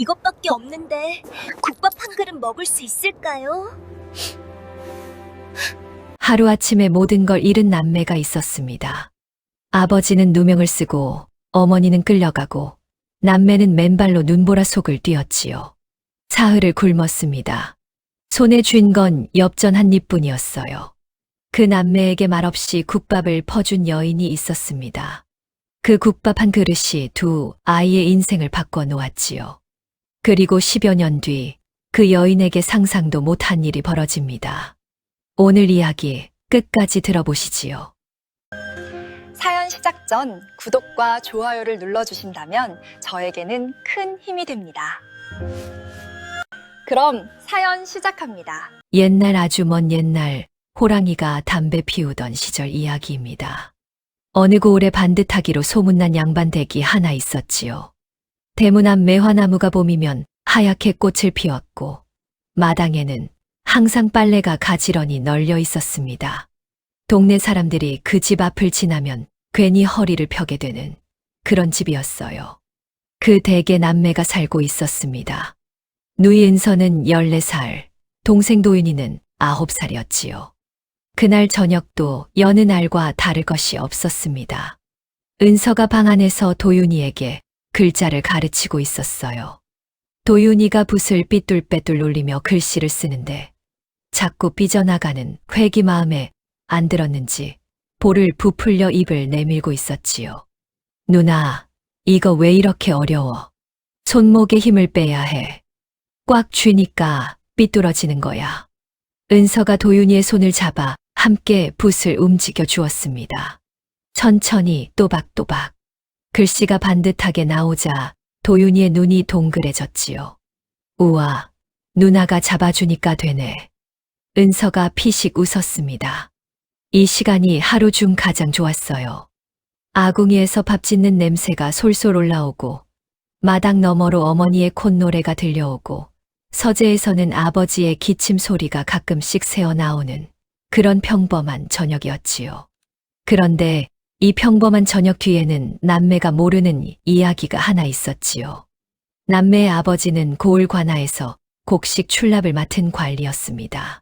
이것밖에 없는데 국밥 한 그릇 먹을 수 있을까요? 하루아침에 모든 걸 잃은 남매가 있었습니다. 아버지는 누명을 쓰고 어머니는 끌려가고 남매는 맨발로 눈보라 속을 뛰었지요. 사흘을 굶었습니다. 손에 쥔 건 엽전 한 입뿐이었어요. 그 남매에게 말없이 국밥을 퍼준 여인이 있었습니다. 그 국밥 한 그릇이 두 아이의 인생을 바꿔 놓았지요. 그리고 10여 년 뒤 그 여인에게 상상도 못한 일이 벌어집니다. 오늘 이야기 끝까지 들어보시지요. 사연 시작 전 구독과 좋아요를 눌러주신다면 저에게는 큰 힘이 됩니다. 그럼 사연 시작합니다. 옛날 아주 먼 옛날 호랑이가 담배 피우던 시절 이야기입니다. 어느 고을에 반듯하기로 소문난 양반댁이 하나 있었지요. 대문 앞 매화나무가 봄이면 하얗게 꽃을 피웠고 마당에는 항상 빨래가 가지런히 널려 있었습니다. 동네 사람들이 그 집 앞을 지나면 괜히 허리를 펴게 되는 그런 집이었어요. 그 댁에 남매가 살고 있었습니다. 누이 은서는 14살, 동생 도윤이는 9살이었지요. 그날 저녁도 여느 날과 다를 것이 없었습니다. 은서가 방 안에서 도윤이에게 글자를 가르치고 있었어요. 도윤이가 붓을 삐뚤빼뚤 놀리며 글씨를 쓰는데 자꾸 삐져나가는 회기 마음에 안 들었는지 볼을 부풀려 입을 내밀고 있었지요. 누나, 이거 왜 이렇게 어려워? 손목에 힘을 빼야 해. 꽉 쥐니까 삐뚤어지는 거야. 은서가 도윤이의 손을 잡아 함께 붓을 움직여 주었습니다. 천천히 또박또박. 글씨가 반듯하게 나오자 도윤이의 눈이 동그래졌지요. 우와, 누나가 잡아주니까 되네. 은서가 피식 웃었습니다. 이 시간이 하루 중 가장 좋았어요. 아궁이에서 밥 짓는 냄새가 솔솔 올라오고 마당 너머로 어머니의 콧노래가 들려오고 서재에서는 아버지의 기침 소리가 가끔씩 새어나오는 그런 평범한 저녁이었지요. 그런데 이 평범한 저녁 뒤에는 남매가 모르는 이야기가 하나 있었지요. 남매의 아버지는 고을 관아에서 곡식 출납을 맡은 관리였습니다.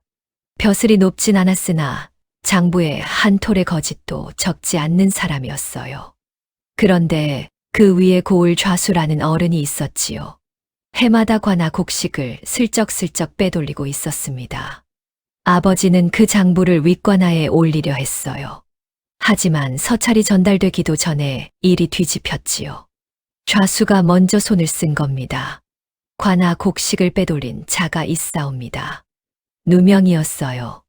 벼슬이 높진 않았으나 장부의 한 톨의 거짓도 적지 않는 사람이었어요. 그런데 그 위에 고을 좌수라는 어른이 있었지요. 해마다 관아 곡식을 슬쩍슬쩍 빼돌리고 있었습니다. 아버지는 그 장부를 윗관아에 올리려 했어요. 하지만 서찰이 전달되기도 전에 일이 뒤집혔지요. 좌수가 먼저 손을 쓴 겁니다. 관아 곡식을 빼돌린 자가 있사옵니다. 누명이었어요.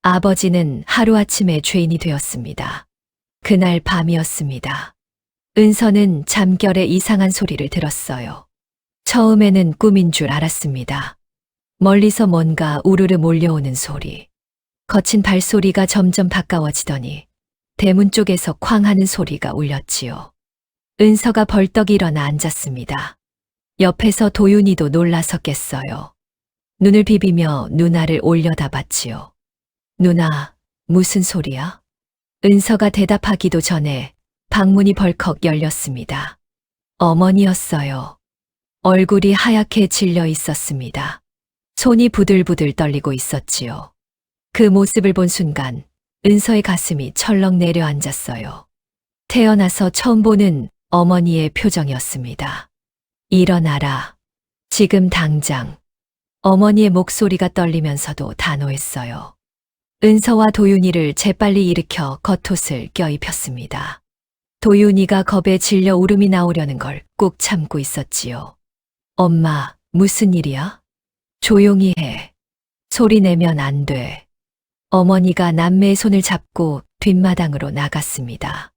아버지는 하루아침에 죄인이 되었습니다. 그날 밤이었습니다. 은서는 잠결에 이상한 소리를 들었어요. 처음에는 꿈인 줄 알았습니다. 멀리서 뭔가 우르르 몰려오는 소리. 거친 발소리가 점점 가까워지더니 대문 쪽에서 쾅 하는 소리가 울렸지요. 은서가 벌떡 일어나 앉았습니다. 옆에서 도윤이도 놀라서 깼어요. 눈을 비비며 누나를 올려다봤지요. 누나, 무슨 소리야? 은서가 대답하기도 전에 방문이 벌컥 열렸습니다. 어머니였어요. 얼굴이 하얗게 질려 있었습니다. 손이 부들부들 떨리고 있었지요. 그 모습을 본 순간 은서의 가슴이 철렁 내려앉았어요. 태어나서 처음 보는 어머니의 표정이었습니다. 일어나라. 지금 당장. 어머니의 목소리가 떨리면서도 단호했어요. 은서와 도윤이를 재빨리 일으켜 겉옷을 껴입혔습니다. 도윤이가 겁에 질려 울음이 나오려는 걸 꾹 참고 있었지요. 엄마, 무슨 일이야? 조용히 해. 소리 내면 안 돼. 어머니가 남매의 손을 잡고 뒷마당으로 나갔습니다.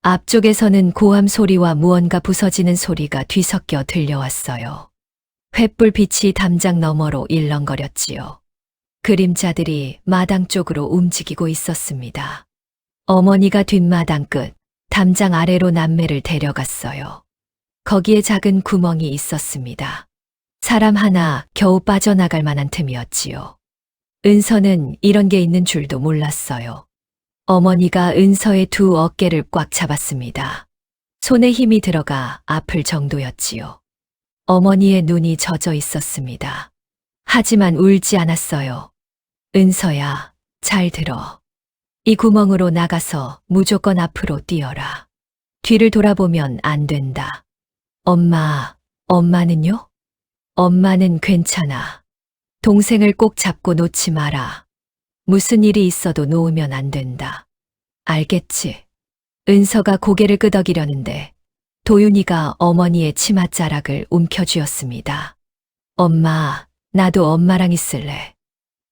앞쪽에서는 고함 소리와 무언가 부서지는 소리가 뒤섞여 들려왔어요. 횃불 빛이 담장 너머로 일렁거렸지요. 그림자들이 마당 쪽으로 움직이고 있었습니다. 어머니가 뒷마당 끝, 담장 아래로 남매를 데려갔어요. 거기에 작은 구멍이 있었습니다. 사람 하나 겨우 빠져나갈 만한 틈이었지요. 은서는 이런 게 있는 줄도 몰랐어요. 어머니가 은서의 두 어깨를 꽉 잡았습니다. 손에 힘이 들어가 아플 정도였지요. 어머니의 눈이 젖어 있었습니다. 하지만 울지 않았어요. 은서야, 잘 들어. 이 구멍으로 나가서 무조건 앞으로 뛰어라. 뒤를 돌아보면 안 된다. 엄마는요? 엄마는 괜찮아. 동생을 꼭 잡고 놓지 마라. 무슨 일이 있어도 놓으면 안 된다. 알겠지? 은서가 고개를 끄덕이려는데 도윤이가 어머니의 치맛자락을 움켜쥐었습니다. 엄마, 나도 엄마랑 있을래.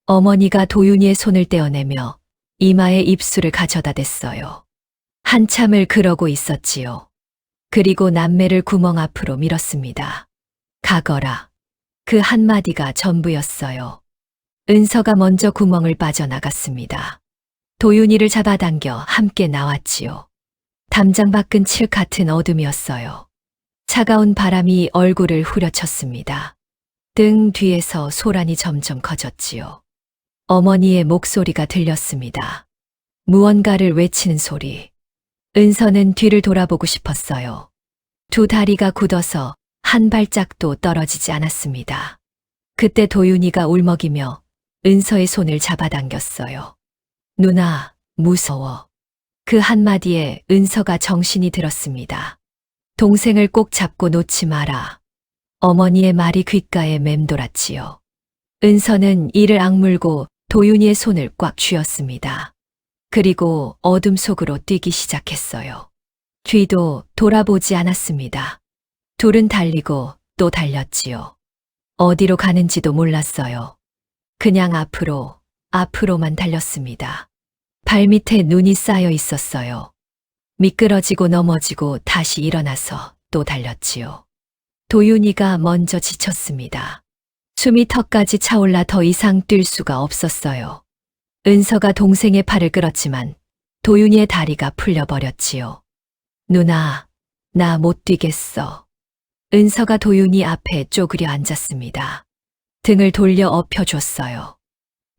어머니가 도윤이의 손을 떼어내며 이마에 입술을 가져다 댔어요. 한참을 그러고 있었지요. 그리고 남매를 구멍 앞으로 밀었습니다. 가거라. 그 한마디가 전부였어요. 은서가 먼저 구멍을 빠져나갔습니다. 도윤이를 잡아당겨 함께 나왔지요. 담장 밖은 칠 같은 어둠이었어요. 차가운 바람이 얼굴을 후려쳤습니다. 등 뒤에서 소란이 점점 커졌지요. 어머니의 목소리가 들렸습니다. 무언가를 외치는 소리. 은서는 뒤를 돌아보고 싶었어요. 두 다리가 굳어서 한 발짝도 떨어지지 않았습니다. 그때 도윤이가 울먹이며 은서의 손을 잡아당겼어요. 누나, 무서워. 그 한마디에 은서가 정신이 들었습니다. 동생을 꼭 잡고 놓지 마라. 어머니의 말이 귓가에 맴돌았지요. 은서는 이를 악물고 도윤이의 손을 꽉 쥐었습니다. 그리고 어둠 속으로 뛰기 시작했어요. 뒤도 돌아보지 않았습니다. 둘은 달리고 또 달렸지요. 어디로 가는지도 몰랐어요. 그냥 앞으로만 달렸습니다. 발밑에 눈이 쌓여 있었어요. 미끄러지고 넘어지고 다시 일어나서 또 달렸지요. 도윤이가 먼저 지쳤습니다. 숨이 턱까지 차올라 더 이상 뛸 수가 없었어요. 은서가 동생의 팔을 끌었지만 도윤이의 다리가 풀려버렸지요. 누나, 나 못 뛰겠어. 은서가 도윤이 앞에 쪼그려 앉았습니다. 등을 돌려 엎혀줬어요.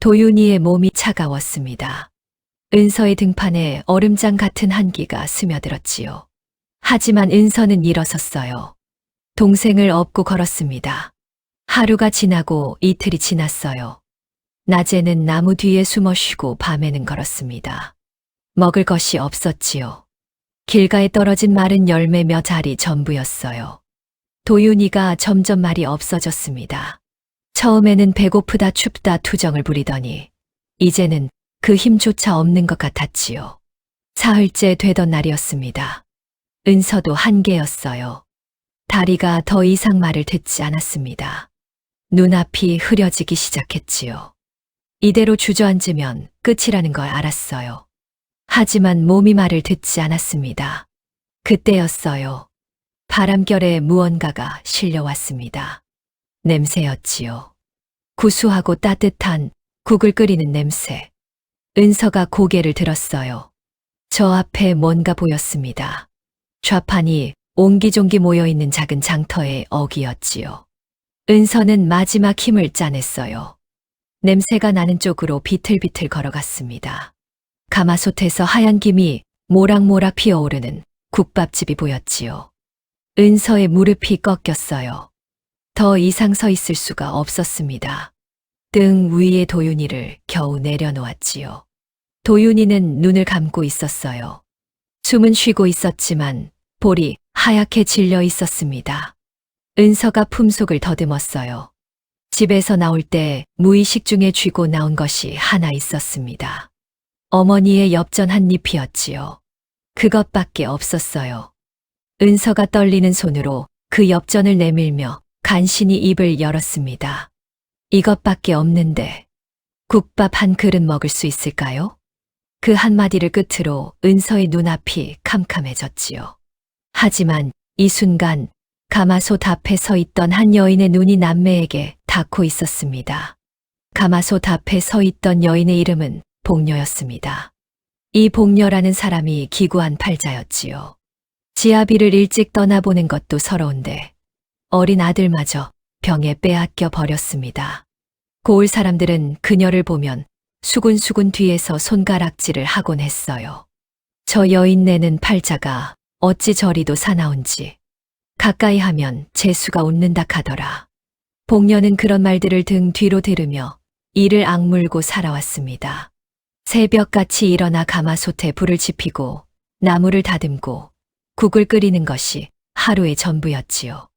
도윤이의 몸이 차가웠습니다. 은서의 등판에 얼음장 같은 한기가 스며들었지요. 하지만 은서는 일어섰어요. 동생을 업고 걸었습니다. 하루가 지나고 이틀이 지났어요. 낮에는 나무 뒤에 숨어 쉬고 밤에는 걸었습니다. 먹을 것이 없었지요. 길가에 떨어진 마른 열매 몇 알이 전부였어요. 도윤이가 점점 말이 없어졌습니다. 처음에는 배고프다 춥다 투정을 부리더니 이제는 그 힘조차 없는 것 같았지요. 사흘째 되던 날이었습니다. 은서도 한계였어요. 다리가 더 이상 말을 듣지 않았습니다. 눈앞이 흐려지기 시작했지요. 이대로 주저앉으면 끝이라는 걸 알았어요. 하지만 몸이 말을 듣지 않았습니다. 그때였어요. 바람결에 무언가가 실려왔습니다. 냄새였지요. 구수하고 따뜻한 국을 끓이는 냄새. 은서가 고개를 들었어요. 저 앞에 뭔가 보였습니다. 좌판이 옹기종기 모여있는 작은 장터의 어귀였지요. 은서는 마지막 힘을 짜냈어요. 냄새가 나는 쪽으로 비틀비틀 걸어갔습니다. 가마솥에서 하얀 김이 모락모락 피어오르는 국밥집이 보였지요. 은서의 무릎이 꺾였어요. 더 이상 서 있을 수가 없었습니다. 등 위에 도윤이를 겨우 내려놓았지요. 도윤이는 눈을 감고 있었어요. 숨은 쉬고 있었지만 볼이 하얗게 질려 있었습니다. 은서가 품속을 더듬었어요. 집에서 나올 때 무의식 중에 쥐고 나온 것이 하나 있었습니다. 어머니의 엽전 한 잎이었지요. 그것밖에 없었어요. 은서가 떨리는 손으로 그 엽전을 내밀며 간신히 입을 열었습니다. 이것밖에 없는데 국밥 한 그릇 먹을 수 있을까요? 그 한마디를 끝으로 은서의 눈앞이 캄캄해졌지요. 하지만 이 순간 가마솥 앞에 서 있던 한 여인의 눈이 남매에게 닿고 있었습니다. 가마솥 앞에 서 있던 여인의 이름은 복녀였습니다. 이 복녀라는 사람이 기구한 팔자였지요. 지아비를 일찍 떠나보낸 것도 서러운데 어린 아들마저 병에 빼앗겨 버렸습니다. 고을 사람들은 그녀를 보면 수군수군 뒤에서 손가락질을 하곤 했어요. 저 여인네는 팔자가 어찌 저리도 사나운지 가까이 하면 재수가 웃는다 카더라. 복녀는 그런 말들을 등 뒤로 들으며 이를 악물고 살아왔습니다. 새벽같이 일어나 가마솥에 불을 지피고 나무를 다듬고 국을 끓이는 것이 하루의 전부였지요.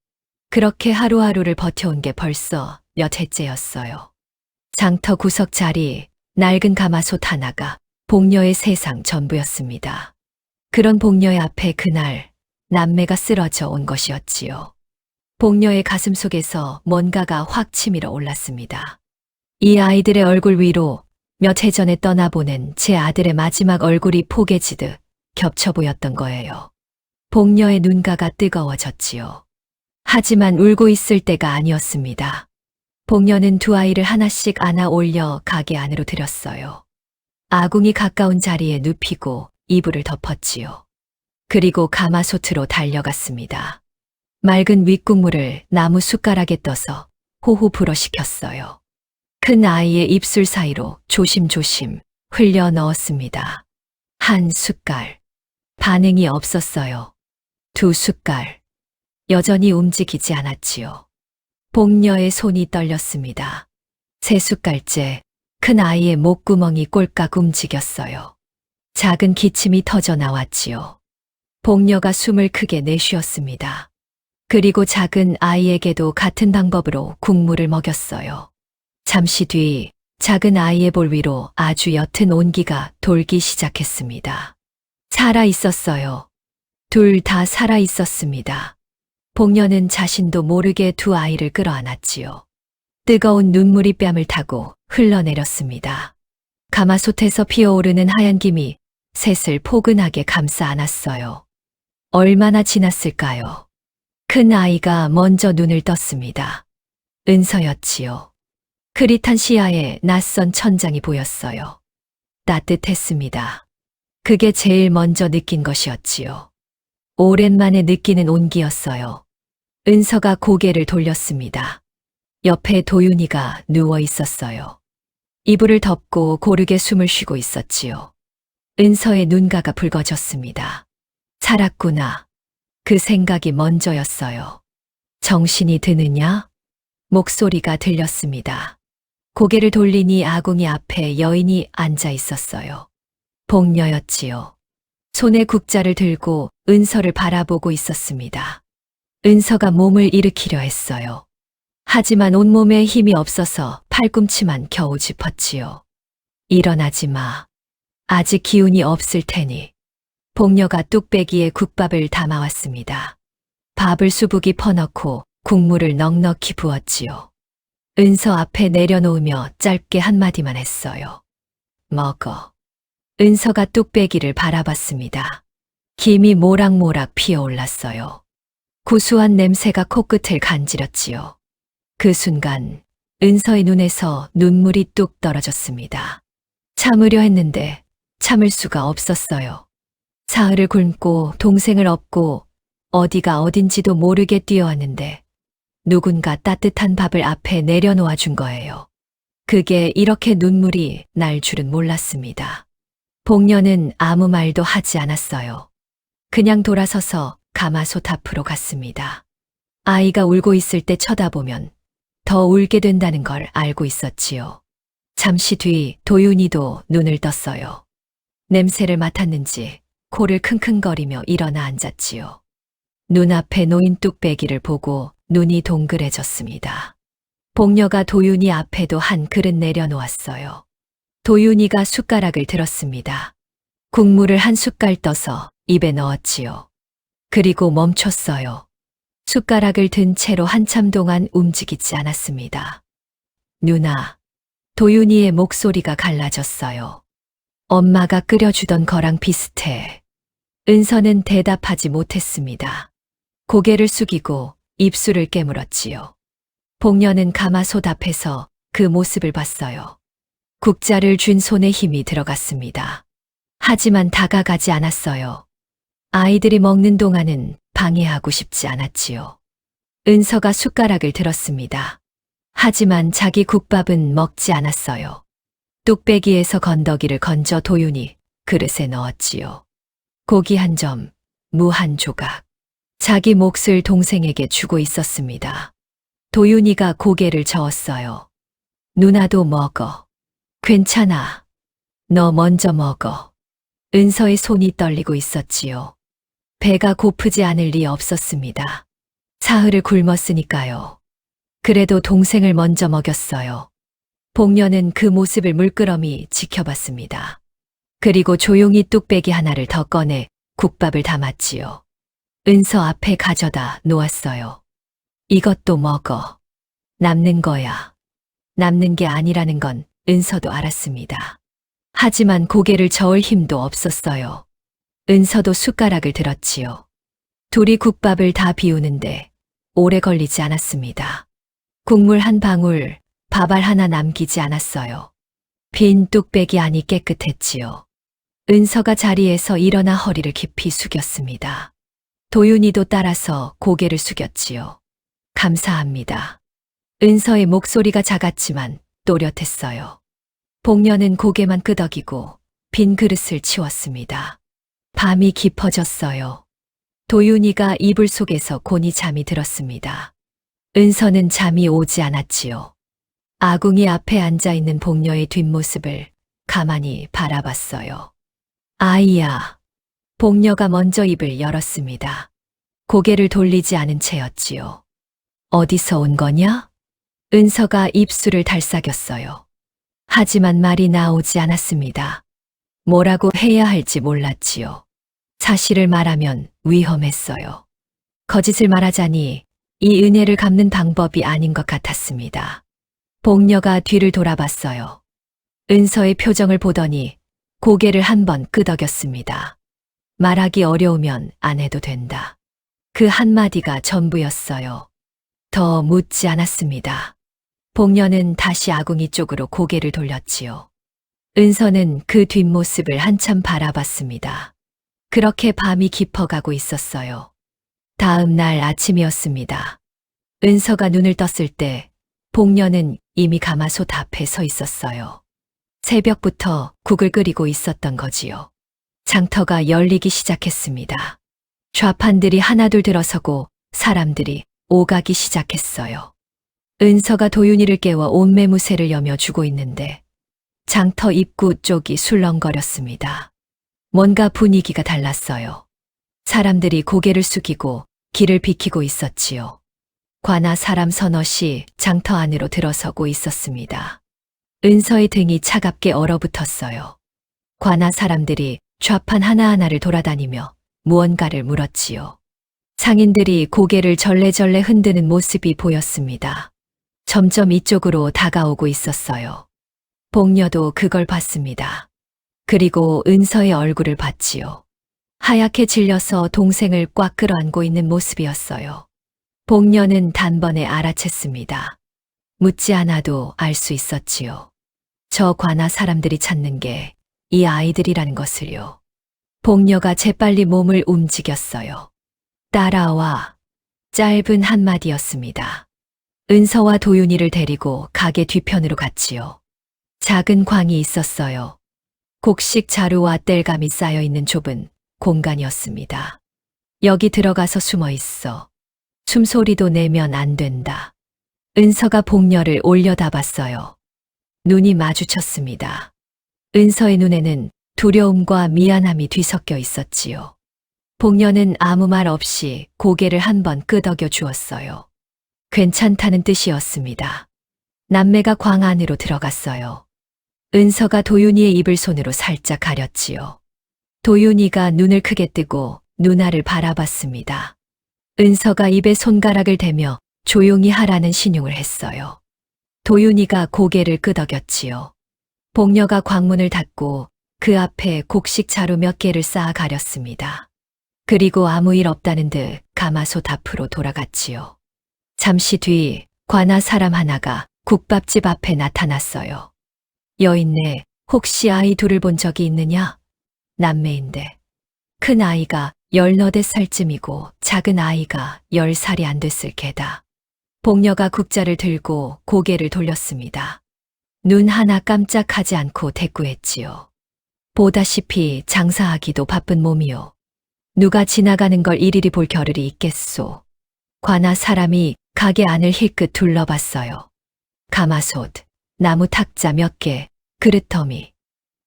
그렇게 하루하루를 버텨온 게 벌써 몇 해째였어요. 장터 구석 자리 낡은 가마솥 하나가 복녀의 세상 전부였습니다. 그런 복녀의 앞에 그날 남매가 쓰러져 온 것이었지요. 복녀의 가슴 속에서 뭔가가 확 치밀어 올랐습니다. 이 아이들의 얼굴 위로 몇 해 전에 떠나보낸 제 아들의 마지막 얼굴이 포개지듯 겹쳐 보였던 거예요. 복녀의 눈가가 뜨거워졌지요. 하지만 울고 있을 때가 아니었습니다. 복녀는 두 아이를 하나씩 안아 올려 가게 안으로 들였어요. 아궁이 가까운 자리에 눕히고 이불을 덮었지요. 그리고 가마솥으로 달려갔습니다. 맑은 윗국물을 나무 숟가락에 떠서 호호 불어식혔어요. 큰 아이의 입술 사이로 조심조심 흘려 넣었습니다. 한 숟갈. 반응이 없었어요. 두 숟갈. 여전히 움직이지 않았지요. 복녀의 손이 떨렸습니다. 세 숟갈째 큰 아이의 목구멍이 꼴깍 움직였어요. 작은 기침이 터져 나왔지요. 복녀가 숨을 크게 내쉬었습니다. 그리고 작은 아이에게도 같은 방법으로 국물을 먹였어요. 잠시 뒤 작은 아이의 볼 위로 아주 옅은 온기가 돌기 시작했습니다. 살아 있었어요. 둘 다 살아 있었습니다. 복녀는 자신도 모르게 두 아이를 끌어안았지요. 뜨거운 눈물이 뺨을 타고 흘러내렸습니다. 가마솥에서 피어오르는 하얀 김이 셋을 포근하게 감싸 안았어요. 얼마나 지났을까요? 큰 아이가 먼저 눈을 떴습니다. 은서였지요. 흐릿한 시야에 낯선 천장이 보였어요. 따뜻했습니다. 그게 제일 먼저 느낀 것이었지요. 오랜만에 느끼는 온기였어요. 은서가 고개를 돌렸습니다. 옆에 도윤이가 누워 있었어요. 이불을 덮고 고르게 숨을 쉬고 있었지요. 은서의 눈가가 붉어졌습니다. 살았구나. 그 생각이 먼저였어요. 정신이 드느냐? 목소리가 들렸습니다. 고개를 돌리니 아궁이 앞에 여인이 앉아 있었어요. 복녀였지요. 손에 국자를 들고 은서를 바라보고 있었습니다. 은서가 몸을 일으키려 했어요. 하지만 온몸에 힘이 없어서 팔꿈치만 겨우 짚었지요. 일어나지 마. 아직 기운이 없을 테니. 복녀가 뚝배기에 국밥을 담아왔습니다. 밥을 수북이 퍼넣고 국물을 넉넉히 부었지요. 은서 앞에 내려놓으며 짧게 한마디만 했어요. 먹어. 은서가 뚝배기를 바라봤습니다. 김이 모락모락 피어올랐어요. 구수한 냄새가 코끝을 간지렸지요. 그 순간 은서의 눈에서 눈물이 뚝 떨어졌습니다. 참으려 했는데 참을 수가 없었어요. 사흘을 굶고 동생을 업고 어디가 어딘지도 모르게 뛰어왔는데 누군가 따뜻한 밥을 앞에 내려놓아 준 거예요. 그게 이렇게 눈물이 날 줄은 몰랐습니다. 복녀는 아무 말도 하지 않았어요. 그냥 돌아서서 가마솥 앞으로 갔습니다. 아이가 울고 있을 때 쳐다보면 더 울게 된다는 걸 알고 있었지요. 잠시 뒤 도윤이도 눈을 떴어요. 냄새를 맡았는지 코를 킁킁거리며 일어나 앉았지요. 눈앞에 놓인 뚝배기를 보고 눈이 동그래졌습니다. 복녀가 도윤이 앞에도 한 그릇 내려놓았어요. 도윤이가 숟가락을 들었습니다. 국물을 한 숟갈 떠서 입에 넣었지요. 그리고 멈췄어요. 숟가락을 든 채로 한참 동안 움직이지 않았습니다. 누나, 도윤이의 목소리가 갈라졌어요. 엄마가 끓여주던 거랑 비슷해. 은서는 대답하지 못했습니다. 고개를 숙이고 입술을 깨물었지요. 복녀는 가마솥 앞에서 그 모습을 봤어요. 국자를 쥔 손에 힘이 들어갔습니다. 하지만 다가가지 않았어요. 아이들이 먹는 동안은 방해하고 싶지 않았지요. 은서가 숟가락을 들었습니다. 하지만 자기 국밥은 먹지 않았어요. 뚝배기에서 건더기를 건져 도윤이 그릇에 넣었지요. 고기 한 점, 무 한 조각. 자기 몫을 동생에게 주고 있었습니다. 도윤이가 고개를 저었어요. 누나도 먹어. 괜찮아. 너 먼저 먹어. 은서의 손이 떨리고 있었지요. 배가 고프지 않을 리 없었습니다. 사흘을 굶었으니까요. 그래도 동생을 먼저 먹였어요. 복녀는 그 모습을 물끄러미 지켜봤습니다. 그리고 조용히 뚝배기 하나를 더 꺼내 국밥을 담았지요. 은서 앞에 가져다 놓았어요. 이것도 먹어. 남는 거야. 남는 게 아니라는 건 은서도 알았습니다. 하지만 고개를 저을 힘도 없었어요. 은서도 숟가락을 들었지요. 둘이 국밥을 다 비우는데 오래 걸리지 않았습니다. 국물 한 방울, 밥알 하나 남기지 않았어요. 빈 뚝배기 안이 깨끗했지요. 은서가 자리에서 일어나 허리를 깊이 숙였습니다. 도윤이도 따라서 고개를 숙였지요. 감사합니다. 은서의 목소리가 작았지만 또렷했어요. 복녀는 고개만 끄덕이고 빈 그릇을 치웠습니다. 밤이 깊어졌어요. 도윤이가 이불 속에서 곤히 잠이 들었습니다. 은서는 잠이 오지 않았지요. 아궁이 앞에 앉아있는 복녀의 뒷모습을 가만히 바라봤어요. 아이야. 복녀가 먼저 입을 열었습니다. 고개를 돌리지 않은 채였지요. 어디서 온 거냐? 은서가 입술을 달싹였어요. 하지만 말이 나오지 않았습니다. 뭐라고 해야 할지 몰랐지요. 사실을 말하면 위험했어요. 거짓을 말하자니 이 은혜를 갚는 방법이 아닌 것 같았습니다. 복녀가 뒤를 돌아봤어요. 은서의 표정을 보더니 고개를 한번 끄덕였습니다. 말하기 어려우면 안 해도 된다. 그 한마디가 전부였어요. 더 묻지 않았습니다. 복녀는 다시 아궁이 쪽으로 고개를 돌렸지요. 은서는 그 뒷모습을 한참 바라봤습니다. 그렇게 밤이 깊어가고 있었어요. 다음 날 아침이었습니다. 은서가 눈을 떴을 때 복녀는 이미 가마솥 앞에 서 있었어요. 새벽부터 국을 끓이고 있었던 거지요. 장터가 열리기 시작했습니다. 좌판들이 하나둘 들어서고 사람들이 오가기 시작했어요. 은서가 도윤이를 깨워 옷매무새를 여며 주고 있는데 장터 입구 쪽이 술렁거렸습니다. 뭔가 분위기가 달랐어요. 사람들이 고개를 숙이고 길을 비키고 있었지요. 관아 사람 서너시 장터 안으로 들어서고 있었습니다. 은서의 등이 차갑게 얼어붙었어요. 관아 사람들이 좌판 하나하나를 돌아다니며 무언가를 물었지요. 상인들이 고개를 절레절레 흔드는 모습이 보였습니다. 점점 이쪽으로 다가오고 있었어요. 복녀도 그걸 봤습니다. 그리고 은서의 얼굴을 봤지요. 하얗게 질려서 동생을 꽉 끌어안고 있는 모습이었어요. 복녀는 단번에 알아챘습니다. 묻지 않아도 알 수 있었지요. 저 관아 사람들이 찾는 게 이 아이들이라는 것을요. 복녀가 재빨리 몸을 움직였어요. 따라와. 짧은 한마디였습니다. 은서와 도윤이를 데리고 가게 뒤편으로 갔지요. 작은 광이 있었어요. 곡식 자루와 땔감이 쌓여있는 좁은 공간이었습니다. 여기 들어가서 숨어 있어. 숨소리도 내면 안 된다. 은서가 복녀를 올려다봤어요. 눈이 마주쳤습니다. 은서의 눈에는 두려움과 미안함이 뒤섞여 있었지요. 복녀는 아무 말 없이 고개를 한번 끄덕여 주었어요. 괜찮다는 뜻이었습니다. 남매가 광 안으로 들어갔어요. 은서가 도윤이의 입을 손으로 살짝 가렸지요. 도윤이가 눈을 크게 뜨고 누나를 바라봤습니다. 은서가 입에 손가락을 대며 조용히 하라는 신용을 했어요. 도윤이가 고개를 끄덕였지요. 복녀가 광문을 닫고 그 앞에 곡식 자루 몇 개를 쌓아 가렸습니다. 그리고 아무 일 없다는 듯 가마솥 앞으로 돌아갔지요. 잠시 뒤 관아 사람 하나가 국밥집 앞에 나타났어요. 여인네, 혹시 아이 둘을 본 적이 있느냐? 남매인데. 큰 아이가 18살쯤이고 작은 아이가 10살이 안 됐을 게다. 복녀가 국자를 들고 고개를 돌렸습니다. 눈 하나 깜짝하지 않고 대꾸했지요. 보다시피 장사하기도 바쁜 몸이요. 누가 지나가는 걸 일일이 볼 겨를이 있겠소. 관아 사람이 가게 안을 힐끗 둘러봤어요. 가마솥, 나무 탁자 몇 개, 그릇더미.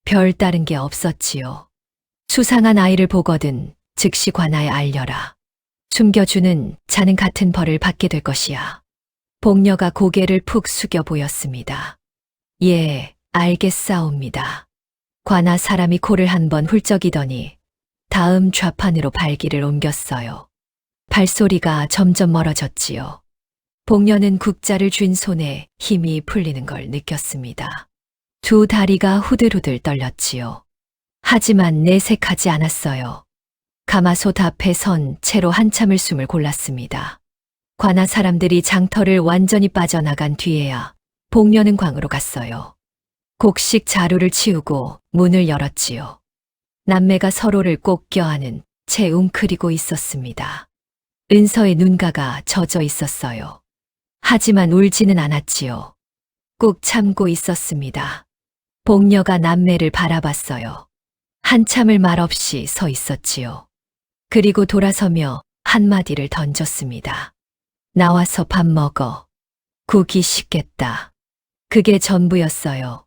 별 다른 게 없었지요. 수상한 아이를 보거든 즉시 관아에 알려라. 숨겨주는 자는 같은 벌을 받게 될 것이야. 복녀가 고개를 푹 숙여 보였습니다. 예, 알겠사옵니다. 관아 사람이 코를 한번 훌쩍이더니 다음 좌판으로 발길을 옮겼어요. 발소리가 점점 멀어졌지요. 복녀는 국자를 쥔 손에 힘이 풀리는 걸 느꼈습니다. 두 다리가 후들후들 떨렸지요. 하지만 내색하지 않았어요. 가마솥 앞에 선 채로 한참을 숨을 골랐습니다. 관아 사람들이 장터를 완전히 빠져나간 뒤에야 복녀는 광으로 갔어요. 곡식 자루를 치우고 문을 열었지요. 남매가 서로를 꼭 껴안은 채 웅크리고 있었습니다. 은서의 눈가가 젖어 있었어요. 하지만 울지는 않았지요. 꾹 참고 있었습니다. 복녀가 남매를 바라봤어요. 한참을 말없이 서 있었지요. 그리고 돌아서며 한마디를 던졌습니다. 나와서 밥 먹어. 국이 식겠다. 그게 전부였어요.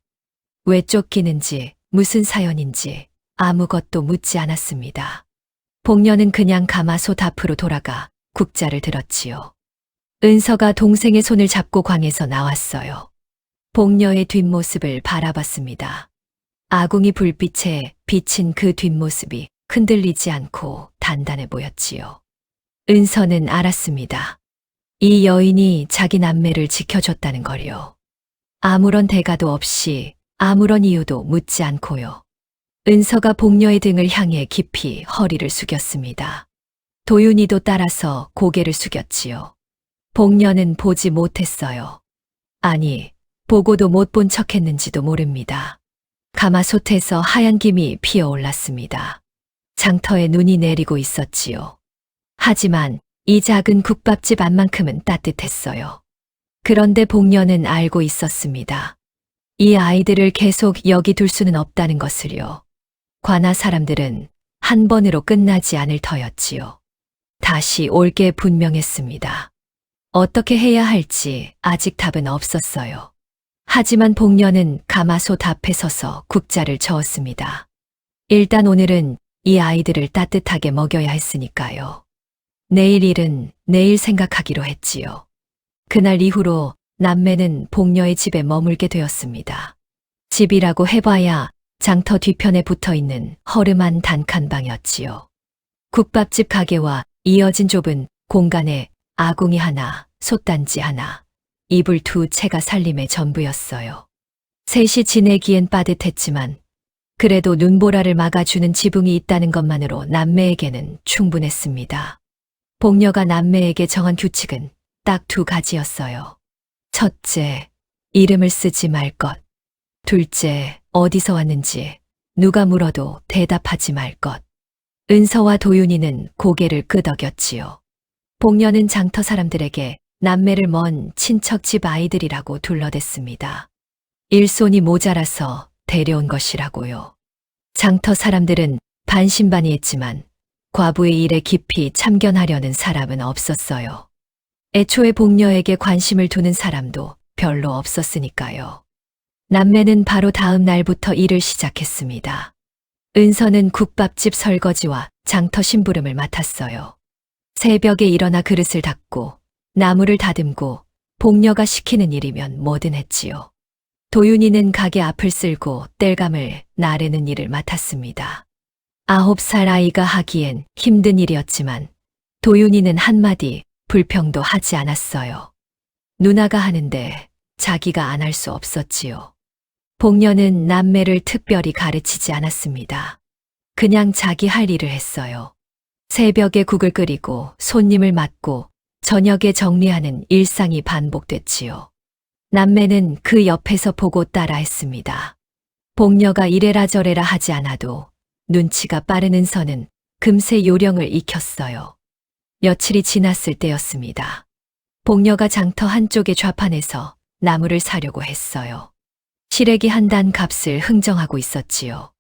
왜 쫓기는지 무슨 사연인지 아무것도 묻지 않았습니다. 복녀는 그냥 가마솥 앞으로 돌아가 국자를 들었지요. 은서가 동생의 손을 잡고 광에서 나왔어요. 복녀의 뒷모습을 바라봤습니다. 아궁이 불빛에 비친 그 뒷모습이 흔들리지 않고 단단해 보였지요. 은서는 알았습니다. 이 여인이 자기 남매를 지켜줬다는 걸요. 아무런 대가도 없이 아무런 이유도 묻지 않고요. 은서가 복녀의 등을 향해 깊이 허리를 숙였습니다. 도윤이도 따라서 고개를 숙였지요. 복녀는 보지 못했어요. 아니, 보고도 못 본 척했는지도 모릅니다. 가마솥에서 하얀 김이 피어올랐습니다. 장터에 눈이 내리고 있었지요. 하지만 이 작은 국밥집 안만큼은 따뜻했어요. 그런데 복녀는 알고 있었습니다. 이 아이들을 계속 여기 둘 수는 없다는 것을요. 관아 사람들은 한 번으로 끝나지 않을 터였지요. 다시 올 게 분명했습니다. 어떻게 해야 할지 아직 답은 없었어요. 하지만 복녀는 가마솥 앞에 서서 국자를 저었습니다. 일단 오늘은 이 아이들을 따뜻하게 먹여야 했으니까요. 내일 일은 내일 생각하기로 했지요. 그날 이후로 남매는 복녀의 집에 머물게 되었습니다. 집이라고 해봐야 장터 뒤편에 붙어있는 허름한 단칸방이었지요. 국밥집 가게와 이어진 좁은 공간에 아궁이 하나, 솥단지 하나, 이불 두 채가 살림의 전부였어요. 셋이 지내기엔 빠듯했지만 그래도 눈보라를 막아주는 지붕이 있다는 것만으로 남매에게는 충분했습니다. 복녀가 남매에게 정한 규칙은 딱 두 가지였어요. 첫째, 이름을 쓰지 말 것. 둘째, 어디서 왔는지 누가 물어도 대답하지 말 것. 은서와 도윤이는 고개를 끄덕였지요. 복녀는 장터 사람들에게 남매를 먼 친척 집 아이들이라고 둘러댔습니다. 일손이 모자라서 데려온 것이라고요. 장터 사람들은 반신반의했지만 과부의 일에 깊이 참견하려는 사람은 없었어요. 애초에 복녀에게 관심을 두는 사람도 별로 없었으니까요. 남매는 바로 다음 날부터 일을 시작했습니다. 은서는 국밥집 설거지와 장터 심부름을 맡았어요. 새벽에 일어나 그릇을 닦고 나무를 다듬고 복녀가 시키는 일이면 뭐든 했지요. 도윤이는 가게 앞을 쓸고 땔감을 나르는 일을 맡았습니다. 9살 아이가 하기엔 힘든 일이었지만 도윤이는 한마디 불평도 하지 않았어요. 누나가 하는데 자기가 안 할 수 없었지요. 복녀는 남매를 특별히 가르치지 않았습니다. 그냥 자기 할 일을 했어요. 새벽에 국을 끓이고 손님을 맞고 저녁에 정리하는 일상이 반복됐지요. 남매는 그 옆에서 보고 따라했습니다. 복녀가 이래라 저래라 하지 않아도 눈치가 빠른 은서는 금세 요령을 익혔어요. 며칠이 지났을 때였습니다. 복녀가 장터 한쪽의 좌판에서 나무를 사려고 했어요. 시래기 한 단 값을 흥정하고 있었지요.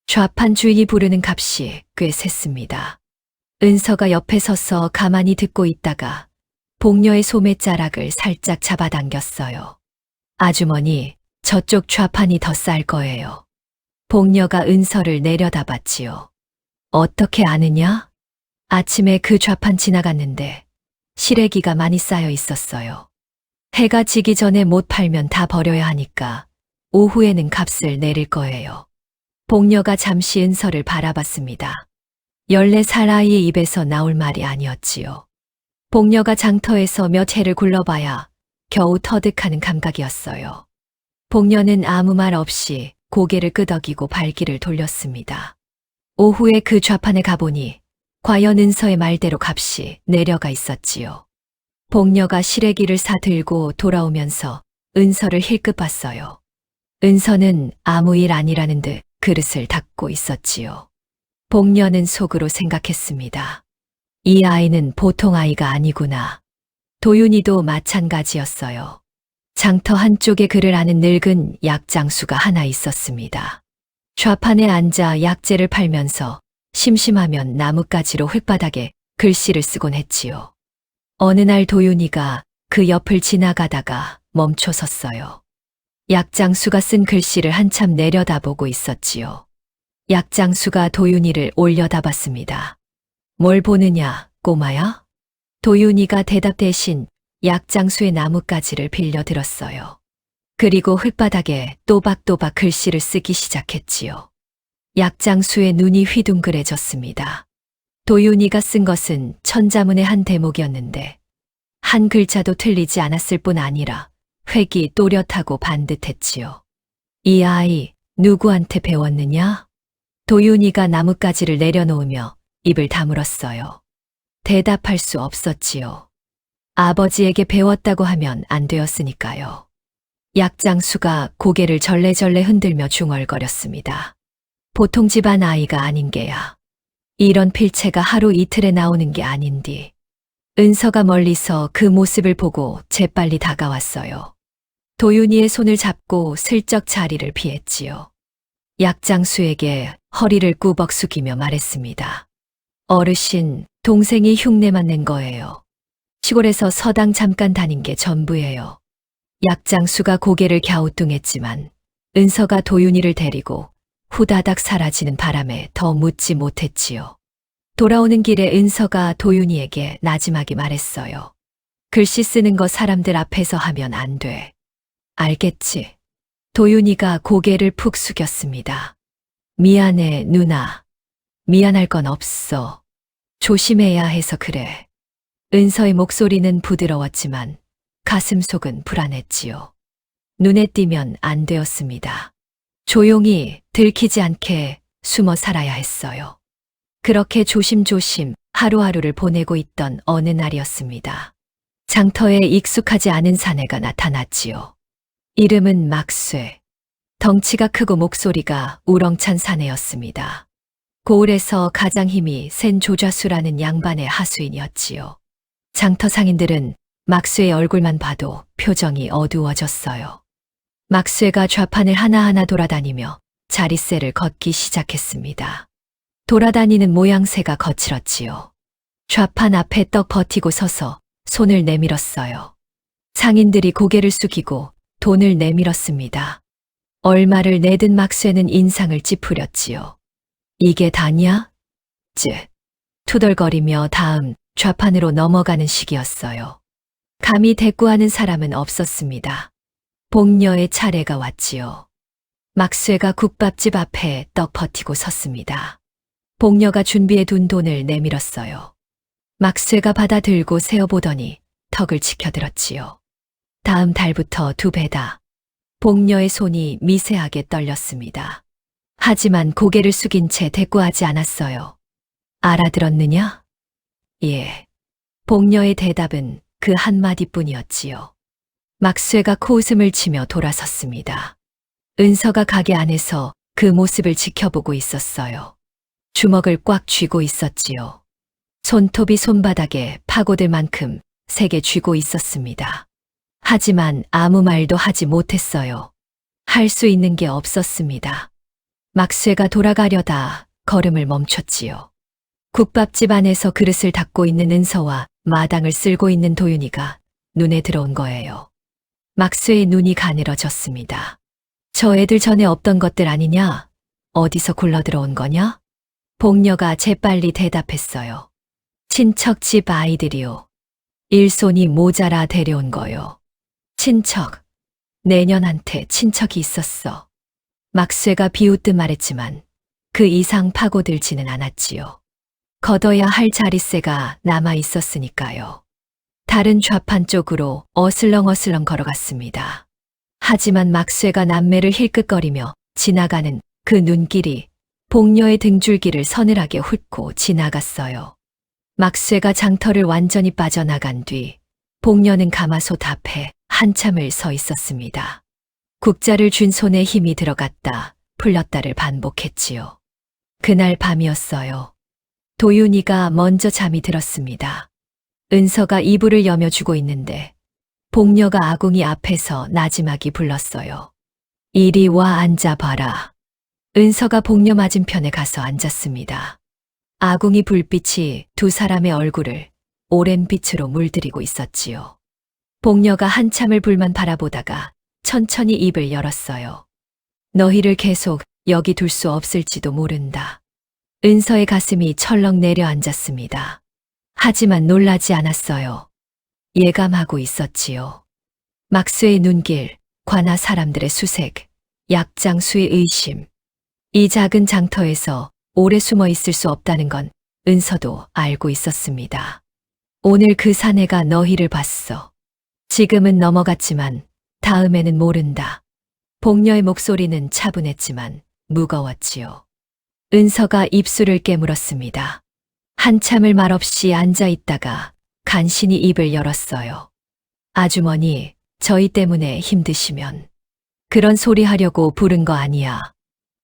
좌판 주인이 부르는 값이 꽤 셌습니다. 은서가 옆에 서서 가만히 듣고 있다가 복녀의 소매자락을 살짝 잡아당겼어요. 아주머니, 저쪽 좌판이 더 쌀 거예요. 복녀가 은서를 내려다봤지요. 어떻게 아느냐? 아침에 그 좌판 지나갔는데 시래기가 많이 쌓여 있었어요. 해가 지기 전에 못 팔면 다 버려야 하니까 오후에는 값을 내릴 거예요. 복녀가 잠시 은서를 바라봤습니다. 14살 아이의 입에서 나올 말이 아니었지요. 복녀가 장터에서 몇 해를 굴러봐야 겨우 터득하는 감각이었어요. 복녀는 아무 말 없이 고개를 끄덕이고 발길을 돌렸습니다. 오후에 그 좌판에 가보니 과연 은서의 말대로 값이 내려가 있었지요. 복녀가 시래기를 사들고 돌아오면서 은서를 힐끗 봤어요. 은서는 아무 일 아니라는 듯 그릇을 닦고 있었지요. 복녀는 속으로 생각했습니다. 이 아이는 보통 아이가 아니구나. 도윤이도 마찬가지였어요. 장터 한쪽에 글을 아는 늙은 약장수가 하나 있었습니다. 좌판에 앉아 약재를 팔면서 심심하면 나뭇가지로 흙바닥에 글씨를 쓰곤 했지요. 어느 날 도윤이가 그 옆을 지나가다가 멈춰 섰어요. 약장수가 쓴 글씨를 한참 내려다보고 있었지요. 약장수가 도윤이를 올려다봤습니다. 뭘 보느냐, 꼬마야? 도윤이가 대답 대신 약장수의 나뭇가지를 빌려 들었어요. 그리고 흙바닥에 또박또박 글씨를 쓰기 시작했지요. 약장수의 눈이 휘둥그레졌습니다. 도윤이가 쓴 것은 천자문의 한 대목이었는데 한 글자도 틀리지 않았을 뿐 아니라 획이 또렷하고 반듯했지요. 이 아이 누구한테 배웠느냐? 도윤이가 나뭇가지를 내려놓으며 입을 다물었어요. 대답할 수 없었지요. 아버지에게 배웠다고 하면 안 되었으니까요. 약장수가 고개를 절레절레 흔들며 중얼거렸습니다. 보통 집안 아이가 아닌 게야. 이런 필체가 하루 이틀에 나오는 게 아닌디. 은서가 멀리서 그 모습을 보고 재빨리 다가왔어요. 도윤이의 손을 잡고 슬쩍 자리를 피했지요. 약장수에게 허리를 꾸벅 숙이며 말했습니다. 어르신, 동생이 흉내만 낸 거예요. 시골에서 서당 잠깐 다닌 게 전부예요. 약장수가 고개를 갸우뚱했지만 은서가 도윤이를 데리고 후다닥 사라지는 바람에 더 묻지 못했지요. 돌아오는 길에 은서가 도윤이에게 나지막이 말했어요. 글씨 쓰는 거 사람들 앞에서 하면 안 돼. 알겠지? 도윤이가 고개를 푹 숙였습니다. 미안해, 누나. 미안할 건 없어. 조심해야 해서 그래. 은서의 목소리는 부드러웠지만 가슴속은 불안했지요. 눈에 띄면 안 되었습니다. 조용히 들키지 않게 숨어 살아야 했어요. 그렇게 조심조심 하루하루를 보내고 있던 어느 날이었습니다. 장터에 익숙하지 않은 사내가 나타났지요. 이름은 막쇠. 덩치가 크고 목소리가 우렁찬 사내였습니다. 고을에서 가장 힘이 센 조좌수라는 양반의 하수인이었지요. 장터 상인들은 막쇠의 얼굴만 봐도 표정이 어두워졌어요. 막쇠가 좌판을 하나하나 돌아다니며 자릿세를 걷기 시작했습니다. 돌아다니는 모양새가 거칠었지요. 좌판 앞에 떡 버티고 서서 손을 내밀었어요. 상인들이 고개를 숙이고 돈을 내밀었습니다. 얼마를 내든 막쇠는 인상을 찌푸렸지요. 이게 다냐? 투덜거리며 다음 좌판으로 넘어가는 시기였어요. 감히 대꾸하는 사람은 없었습니다. 복녀의 차례가 왔지요. 막쇠가 국밥집 앞에 떡 버티고 섰습니다. 복녀가 준비해 둔 돈을 내밀었어요. 막쇠가 받아들고 세어보더니 턱을 치켜들었지요. 다음 달부터 2배다. 복녀의 손이 미세하게 떨렸습니다. 하지만 고개를 숙인 채 대꾸하지 않았어요. 알아들었느냐? 예. 복녀의 대답은 그 한마디뿐이었지요. 막쇠가 코웃음을 치며 돌아섰습니다. 은서가 가게 안에서 그 모습을 지켜보고 있었어요. 주먹을 꽉 쥐고 있었지요. 손톱이 손바닥에 파고들 만큼 세게 쥐고 있었습니다. 하지만 아무 말도 하지 못했어요. 할 수 있는 게 없었습니다. 막쇠가 돌아가려다 걸음을 멈췄지요. 국밥집 안에서 그릇을 닦고 있는 은서와 마당을 쓸고 있는 도윤이가 눈에 들어온 거예요. 막수의 눈이 가늘어졌습니다. 저 애들 전에 없던 것들 아니냐? 어디서 굴러 들어온 거냐? 복녀가 재빨리 대답했어요. 친척 집 아이들이요. 일손이 모자라 데려온 거요. 친척. 내년한테 친척이 있었어. 막쇠가 비웃듯 말했지만 그 이상 파고들지는 않았지요. 걷어야 할 자릿세가 남아 있었으니까요. 다른 좌판 쪽으로 어슬렁어슬렁 걸어갔습니다. 하지만 막쇠가 남매를 힐끗거리며 지나가는 그 눈길이 복녀의 등줄기를 서늘하게 훑고 지나갔어요. 막쇠가 장터를 완전히 빠져나간 뒤 복녀는 가마솥 앞에 한참을 서 있었습니다. 국자를 쥔 손에 힘이 들어갔다 풀렸다를 반복했지요. 그날 밤이었어요. 도윤이가 먼저 잠이 들었습니다. 은서가 이불을 여며주고 있는데 복녀가 아궁이 앞에서 나지막이 불렀어요. 이리 와 앉아봐라. 은서가 복녀 맞은편에 가서 앉았습니다. 아궁이 불빛이 두 사람의 얼굴을 오랜 빛으로 물들이고 있었지요. 복녀가 한참을 불만 바라보다가 천천히 입을 열었어요. 너희를 계속 여기 둘 수 없을지도 모른다. 은서의 가슴이 철렁 내려앉았습니다. 하지만 놀라지 않았어요. 예감하고 있었지요. 막수의 눈길, 관아 사람들의 수색, 약장수의 의심. 이 작은 장터에서 오래 숨어 있을 수 없다는 건 은서도 알고 있었습니다. 오늘 그 사내가 너희를 봤어. 지금은 넘어갔지만 다음에는 모른다. 복녀의 목소리는 차분했지만 무거웠지요. 은서가 입술을 깨물었습니다. 한참을 말없이 앉아 있다가 간신히 입을 열었어요. 아주머니, 저희 때문에 힘드시면 그런 소리 하려고 부른 거 아니야.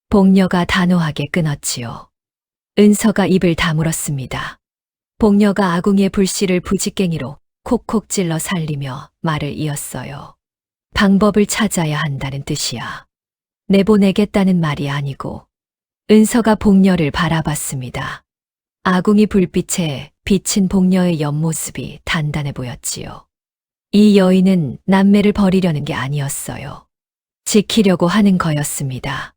복녀가 단호하게 끊었지요. 은서가 입을 다물었습니다. 복녀가 아궁이의 불씨를 부직갱이로 콕콕 찔러 살리며 말을 이었어요. 방법을 찾아야 한다는 뜻이야. 내보내겠다는 말이 아니고. 은서가 복녀를 바라봤습니다. 아궁이 불빛에 비친 복녀의 옆모습이 단단해 보였지요. 이 여인은 남매를 버리려는 게 아니었어요. 지키려고 하는 거였습니다.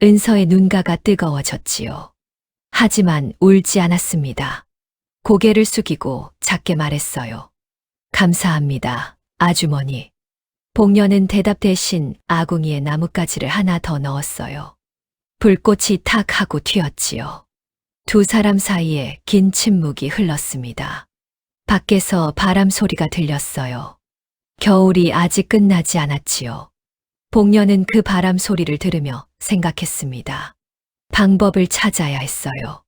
은서의 눈가가 뜨거워졌지요. 하지만 울지 않았습니다. 고개를 숙이고 작게 말했어요. 감사합니다, 아주머니. 복녀는 대답 대신 아궁이에 나뭇가지를 하나 더 넣었어요. 불꽃이 탁 하고 튀었지요. 두 사람 사이에 긴 침묵이 흘렀습니다. 밖에서 바람 소리가 들렸어요. 겨울이 아직 끝나지 않았지요. 복녀는 그 바람 소리를 들으며 생각했습니다. 방법을 찾아야 했어요.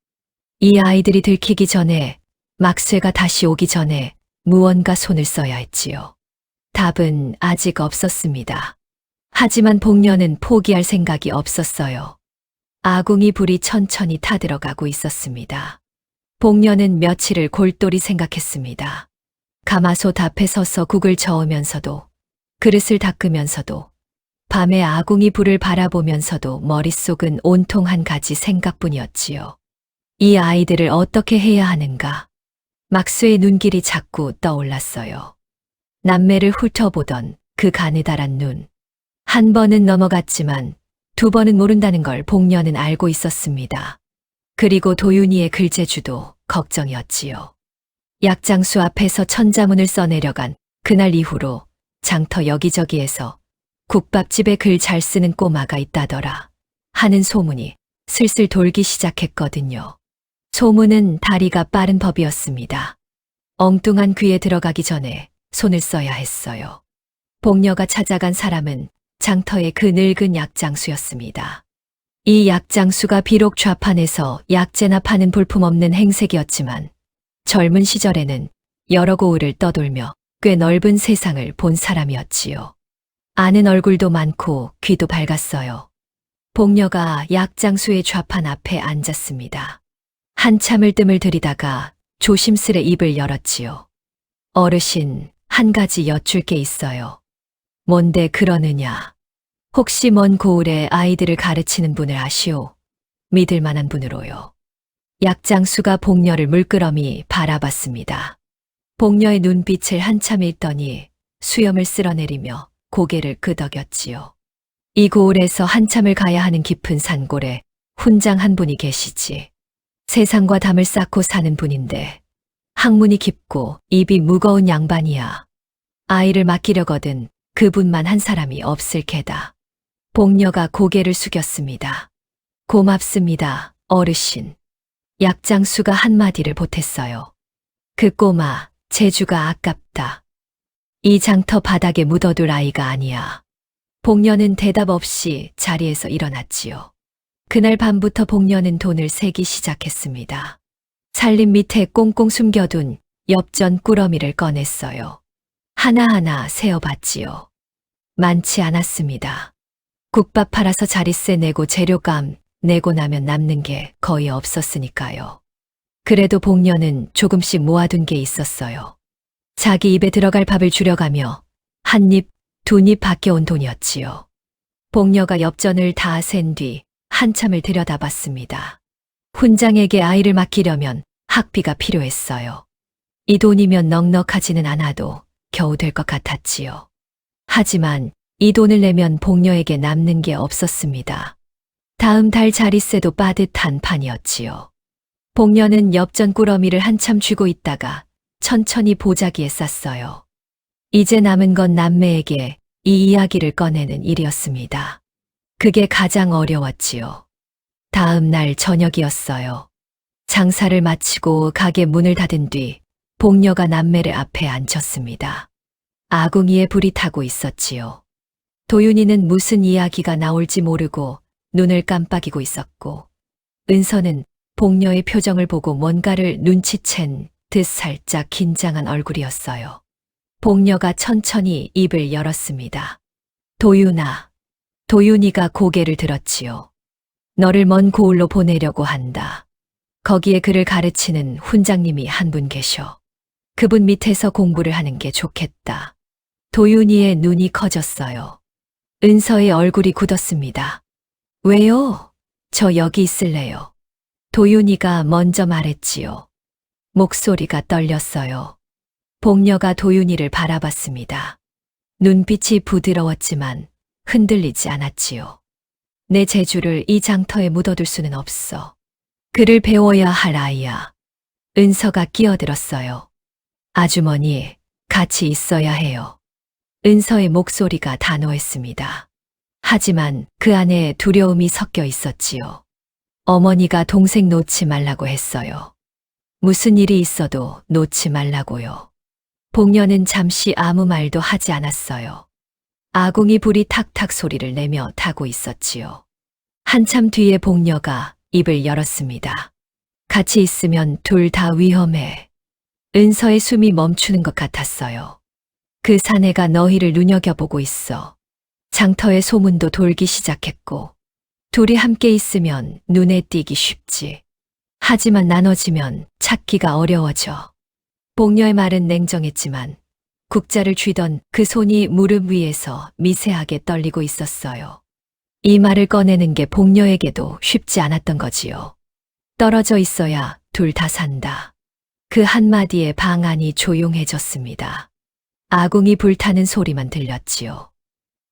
이 아이들이 들키기 전에, 막쇠가 다시 오기 전에 무언가 손을 써야 했지요. 답은 아직 없었습니다. 하지만 복녀는 포기할 생각이 없었어요. 아궁이 불이 천천히 타들어가고 있었습니다. 복녀는 며칠을 골똘히 생각했습니다. 가마솥 앞에 서서 국을 저으면서도, 그릇을 닦으면서도, 밤에 아궁이 불을 바라보면서도 머릿속은 온통 한 가지 생각뿐이었지요. 이 아이들을 어떻게 해야 하는가? 막수의 눈길이 자꾸 떠올랐어요. 남매를 훑어보던 그 가느다란 눈. 한 번은 넘어갔지만 두 번은 모른다는 걸 복녀는 알고 있었습니다. 그리고 도윤이의 글재주도 걱정이었지요. 약장수 앞에서 천자문을 써내려간 그날 이후로 장터 여기저기에서 국밥집에 글 잘 쓰는 꼬마가 있다더라 하는 소문이 슬슬 돌기 시작했거든요. 소문은 다리가 빠른 법이었습니다. 엉뚱한 귀에 들어가기 전에 손을 써야 했어요. 복녀가 찾아간 사람은 장터의 그 늙은 약장수였습니다. 이 약장수가 비록 좌판에서 약재나 파는 볼품없는 행색이었지만 젊은 시절에는 여러 고을을 떠돌며 꽤 넓은 세상을 본 사람이었지요. 아는 얼굴도 많고 귀도 밝았어요. 복녀가 약장수의 좌판 앞에 앉았습니다. 한참을 뜸을 들이다가 조심스레 입을 열었지요. 어르신, 한 가지 여쭐 게 있어요. 뭔데 그러느냐? 혹시 먼 고을에 아이들을 가르치는 분을 아시오? 믿을 만한 분으로요. 약장수가 복녀를 물끄러미 바라봤습니다. 복녀의 눈빛을 한참 읽더니 수염을 쓸어내리며 고개를 끄덕였지요. 이 고을에서 한참을 가야 하는 깊은 산골에 훈장 한 분이 계시지. 세상과 담을 쌓고 사는 분인데 학문이 깊고 입이 무거운 양반이야. 아이를 맡기려거든 그분만 한 사람이 없을 게다. 복녀가 고개를 숙였습니다. 고맙습니다, 어르신. 약장수가 한마디를 보탰어요. 그 꼬마, 재주가 아깝다. 이 장터 바닥에 묻어둘 아이가 아니야. 복녀는 대답 없이 자리에서 일어났지요. 그날 밤부터 복녀는 돈을 세기 시작했습니다. 살림 밑에 꽁꽁 숨겨둔 엽전 꾸러미를 꺼냈어요. 하나하나 세어봤지요. 많지 않았습니다. 국밥 팔아서 자릿세 내고 재료감 내고 나면 남는 게 거의 없었으니까요. 그래도 복녀는 조금씩 모아둔 게 있었어요. 자기 입에 들어갈 밥을 줄여가며 한 입, 두 입 밖에 온 돈이었지요. 복녀가 엽전을 다 센 뒤 한참을 들여다봤습니다. 훈장에게 아이를 맡기려면 학비가 필요했어요. 이 돈이면 넉넉하지는 않아도 겨우 될 것 같았지요. 하지만 이 돈을 내면 복녀에게 남는 게 없었습니다. 다음 달 자릿세도 빠듯한 판이었지요. 복녀는 엽전 꾸러미를 한참 쥐고 있다가 천천히 보자기에 쌌어요. 이제 남은 건 남매에게 이 이야기를 꺼내는 일이었습니다. 그게 가장 어려웠지요. 다음 날 저녁이었어요. 장사를 마치고 가게 문을 닫은 뒤 복녀가 남매를 앞에 앉혔습니다. 아궁이에 불이 타고 있었지요. 도윤이는 무슨 이야기가 나올지 모르고 눈을 깜빡이고 있었고, 은서는 복녀의 표정을 보고 뭔가를 눈치챈 듯 살짝 긴장한 얼굴이었어요. 복녀가 천천히 입을 열었습니다. 도윤아. 도윤이가 고개를 들었지요. 너를 먼 고을로 보내려고 한다. 거기에 그를 가르치는 훈장님이 한 분 계셔. 그분 밑에서 공부를 하는 게 좋겠다. 도윤이의 눈이 커졌어요. 은서의 얼굴이 굳었습니다. 왜요? 저 여기 있을래요. 도윤이가 먼저 말했지요. 목소리가 떨렸어요. 복녀가 도윤이를 바라봤습니다. 눈빛이 부드러웠지만 흔들리지 않았지요. 내 재주를 이 장터에 묻어둘 수는 없어. 그를 배워야 할 아이야. 은서가 끼어들었어요. 아주머니, 같이 있어야 해요. 은서의 목소리가 단호했습니다. 하지만 그 안에 두려움이 섞여 있었지요. 어머니가 동생 놓지 말라고 했어요. 무슨 일이 있어도 놓지 말라고요. 복녀는 잠시 아무 말도 하지 않았어요. 아궁이 불이 탁탁 소리를 내며 타고 있었지요. 한참 뒤에 복녀가 입을 열었습니다. 같이 있으면 둘 다 위험해. 은서의 숨이 멈추는 것 같았어요. 그 사내가 너희를 눈여겨보고 있어. 장터의 소문도 돌기 시작했고, 둘이 함께 있으면 눈에 띄기 쉽지. 하지만 나눠지면 찾기가 어려워져. 복녀의 말은 냉정했지만 국자를 쥐던 그 손이 무릎 위에서 미세하게 떨리고 있었어요. 이 말을 꺼내는 게 복녀에게도 쉽지 않았던 거지요. 떨어져 있어야 둘 다 산다. 그 한마디에 방 안이 조용해졌습니다. 아궁이 불타는 소리만 들렸지요.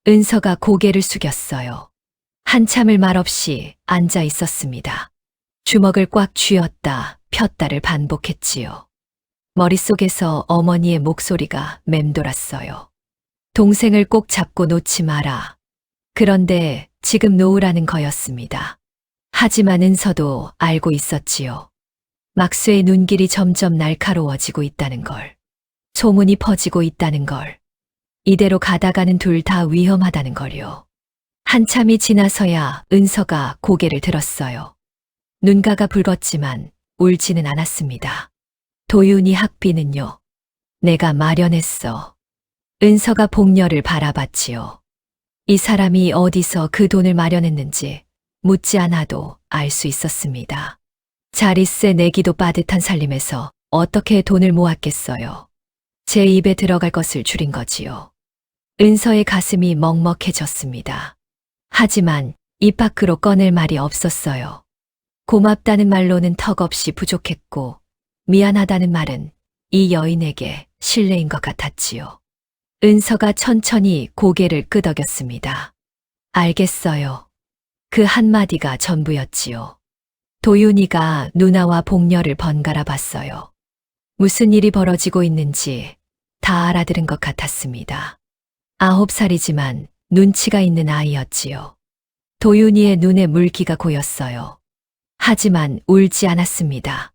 은서가 고개를 숙였어요. 한참을 말없이 앉아 있었습니다. 주먹을 꽉 쥐었다 폈다를 반복했지요. 머릿속에서 어머니의 목소리가 맴돌았어요. 동생을 꼭 잡고 놓지 마라. 그런데 지금 놓으라는 거였습니다. 하지만 은서도 알고 있었지요. 막수의 눈길이 점점 날카로워지고 있다는 걸. 소문이 퍼지고 있다는 걸. 이대로 가다가는 둘 다 위험하다는 걸요. 한참이 지나서야 은서가 고개를 들었어요. 눈가가 붉었지만 울지는 않았습니다. 도윤이 학비는요. 내가 마련했어. 은서가 복녀를 바라봤지요. 이 사람이 어디서 그 돈을 마련했는지 묻지 않아도 알 수 있었습니다. 자릿세 내기도 빠듯한 살림에서 어떻게 돈을 모았겠어요. 제 입에 들어갈 것을 줄인 거지요. 은서의 가슴이 먹먹해졌습니다. 하지만 입 밖으로 꺼낼 말이 없었어요. 고맙다는 말로는 턱없이 부족했고 미안하다는 말은 이 여인에게 실례인 것 같았지요. 은서가 천천히 고개를 끄덕였습니다. 알겠어요. 그 한마디가 전부였지요. 도윤이가 누나와 복녀를 번갈아 봤어요. 무슨 일이 벌어지고 있는지 다 알아들은 것 같았습니다. 9살이지만 눈치가 있는 아이였지요. 도윤이의 눈에 물기가 고였어요. 하지만 울지 않았습니다.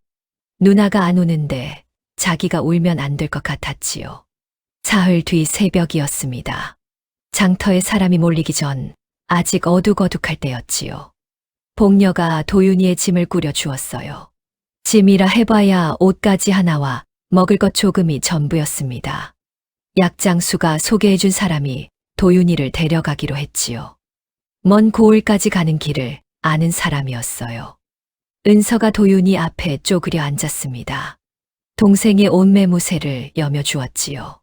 누나가 안 우는데 자기가 울면 안 될 것 같았지요. 사흘 뒤 새벽이었습니다. 장터에 사람이 몰리기 전 아직 어둑어둑할 때였지요. 복녀가 도윤이의 짐을 꾸려 주었어요. 짐이라 해봐야 옷가지 하나와 먹을 것 조금이 전부였습니다. 약장수가 소개해준 사람이 도윤이를 데려가기로 했지요. 먼 고을까지 가는 길을 아는 사람이었어요. 은서가 도윤이 앞에 쪼그려 앉았습니다. 동생의 옷매무새를 여며 주었지요.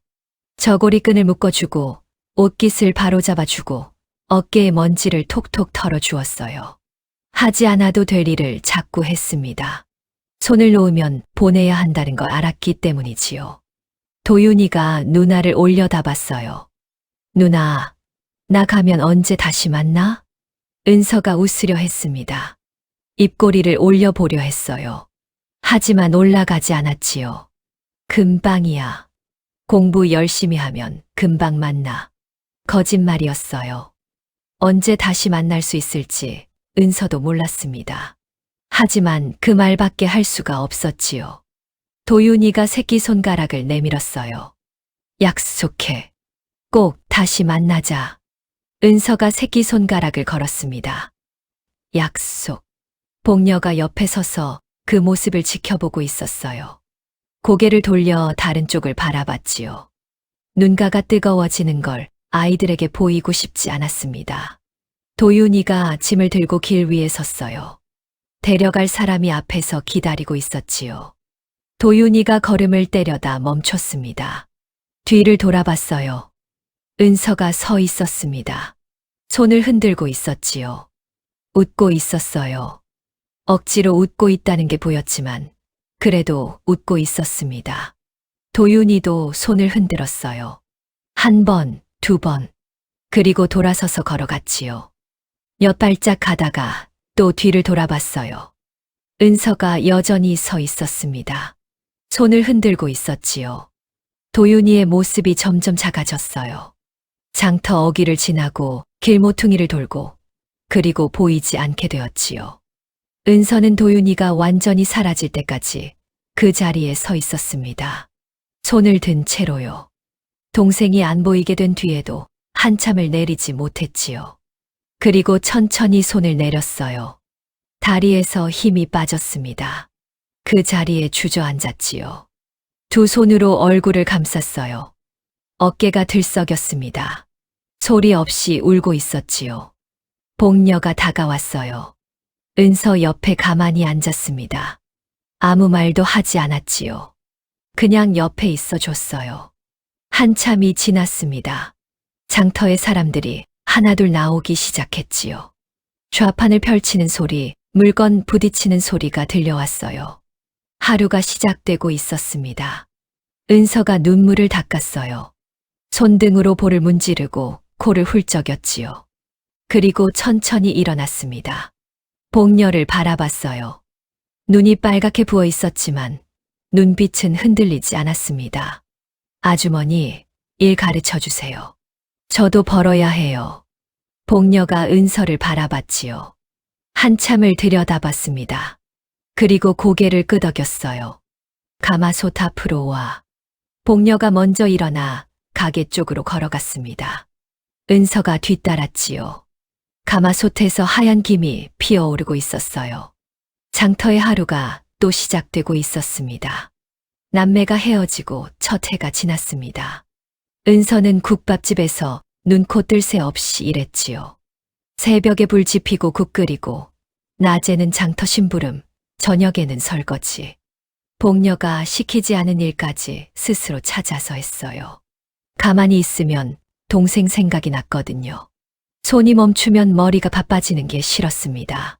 저고리끈을 묶어주고 옷깃을 바로잡아주고 어깨에 먼지를 톡톡 털어주었어요. 하지 않아도 될 일을 자꾸 했습니다. 손을 놓으면 보내야 한다는 걸 알았기 때문이지요. 도윤이가 누나를 올려다봤어요. 누나, 나 가면 언제 다시 만나? 은서가 웃으려 했습니다. 입꼬리를 올려보려 했어요. 하지만 올라가지 않았지요. 금방이야. 공부 열심히 하면 금방 만나. 거짓말이었어요. 언제 다시 만날 수 있을지 은서도 몰랐습니다. 하지만 그 말밖에 할 수가 없었지요. 도윤이가 새끼손가락을 내밀었어요. 약속해. 꼭 다시 만나자. 은서가 새끼손가락을 걸었습니다. 약속. 복녀가 옆에 서서 그 모습을 지켜보고 있었어요. 고개를 돌려 다른 쪽을 바라봤지요. 눈가가 뜨거워지는 걸 아이들에게 보이고 싶지 않았습니다. 도윤이가 짐을 들고 길 위에 섰어요. 데려갈 사람이 앞에서 기다리고 있었지요. 도윤이가 걸음을 때려다 멈췄습니다. 뒤를 돌아봤어요. 은서가 서 있었습니다. 손을 흔들고 있었지요. 웃고 있었어요. 억지로 웃고 있다는 게 보였지만 그래도 웃고 있었습니다. 도윤이도 손을 흔들었어요. 한 번, 두 번, 그리고 돌아서서 걸어갔지요. 몇 발짝 가다가 또 뒤를 돌아봤어요. 은서가 여전히 서 있었습니다. 손을 흔들고 있었지요. 도윤이의 모습이 점점 작아졌어요. 장터 어귀를 지나고 길모퉁이를 돌고 그리고 보이지 않게 되었지요. 은서는 도윤이가 완전히 사라질 때까지 그 자리에 서 있었습니다. 손을 든 채로요. 동생이 안 보이게 된 뒤에도 한참을 내리지 못했지요. 그리고 천천히 손을 내렸어요. 다리에서 힘이 빠졌습니다. 그 자리에 주저앉았지요. 두 손으로 얼굴을 감쌌어요. 어깨가 들썩였습니다. 소리 없이 울고 있었지요. 복녀가 다가왔어요. 은서 옆에 가만히 앉았습니다. 아무 말도 하지 않았지요. 그냥 옆에 있어 줬어요. 한참이 지났습니다. 장터의 사람들이 하나둘 나오기 시작했지요. 좌판을 펼치는 소리, 물건 부딪히는 소리가 들려왔어요. 하루가 시작되고 있었습니다. 은서가 눈물을 닦았어요. 손등으로 볼을 문지르고 코를 훌쩍였지요. 그리고 천천히 일어났습니다. 복녀를 바라봤어요. 눈이 빨갛게 부어 있었지만 눈빛은 흔들리지 않았습니다. 아주머니, 일 가르쳐 주세요. 저도 벌어야 해요. 복녀가 은서를 바라봤지요. 한참을 들여다봤습니다. 그리고 고개를 끄덕였어요. 가마솥 앞으로 와. 복녀가 먼저 일어나 가게 쪽으로 걸어갔습니다. 은서가 뒤따랐지요. 가마솥에서 하얀 김이 피어오르고 있었어요. 장터의 하루가 또 시작되고 있었습니다. 남매가 헤어지고 첫 해가 지났습니다. 은서는 국밥집에서 눈코 뜰 새 없이 일했지요. 새벽에 불 지피고 국 끓이고, 낮에는 장터 심부름, 저녁에는 설거지. 복녀가 시키지 않은 일까지 스스로 찾아서 했어요. 가만히 있으면 동생 생각이 났거든요. 손이 멈추면 머리가 바빠지는 게 싫었습니다.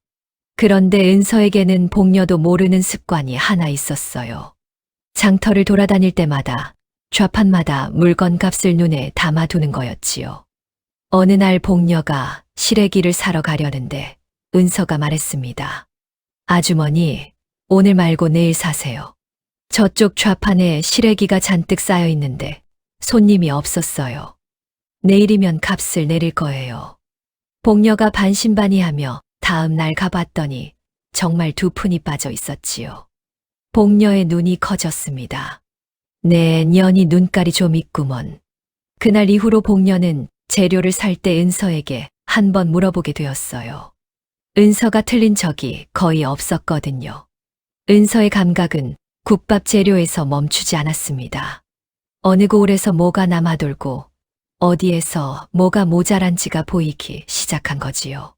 그런데 은서에게는 복녀도 모르는 습관이 하나 있었어요. 장터를 돌아다닐 때마다 좌판마다 물건값을 눈에 담아두는 거였지요. 어느 날 복녀가 시래기를 사러 가려는데 은서가 말했습니다. 아주머니, 오늘 말고 내일 사세요. 저쪽 좌판에 시래기가 잔뜩 쌓여 있는데 손님이 없었어요. 내일이면 값을 내릴 거예요. 복녀가 반신반의하며 다음 날 가봤더니 정말 두 푼이 빠져 있었지요. 복녀의 눈이 커졌습니다. 네, 년이 눈깔이 좀 있구먼. 그날 이후로 복녀는 재료를 살 때 은서에게 한 번 물어보게 되었어요. 은서가 틀린 적이 거의 없었거든요. 은서의 감각은 국밥 재료에서 멈추지 않았습니다. 어느 고을에서 뭐가 남아돌고 어디에서 뭐가 모자란지가 보이기 시작한 거지요.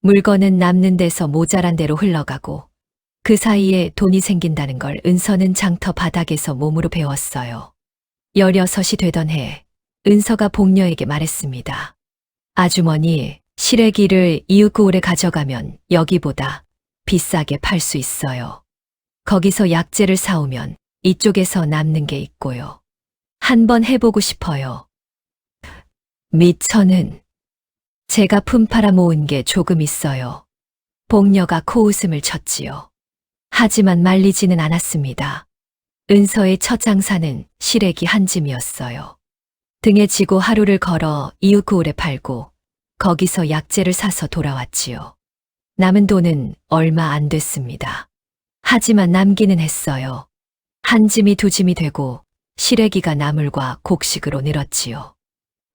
물건은 남는 데서 모자란 대로 흘러가고 그 사이에 돈이 생긴다는 걸 은서는 장터 바닥에서 몸으로 배웠어요. 16이 되던 해 은서가 복녀에게 말했습니다. 아주머니, 시래기를 이웃 고을에 가져가면 여기보다 비싸게 팔 수 있어요. 거기서 약재를 사오면 이쪽에서 남는 게 있고요. 한번 해보고 싶어요. 미처는 제가 품팔아 모은 게 조금 있어요. 복녀가 코웃음을 쳤지요. 하지만 말리지는 않았습니다. 은서의 첫 장사는 시래기 한 짐이었어요. 등에 지고 하루를 걸어 이웃 고을에 팔고 거기서 약재를 사서 돌아왔지요. 남은 돈은 얼마 안 됐습니다. 하지만 남기는 했어요. 한 짐이 두 짐이 되고 시래기가 나물과 곡식으로 늘었지요.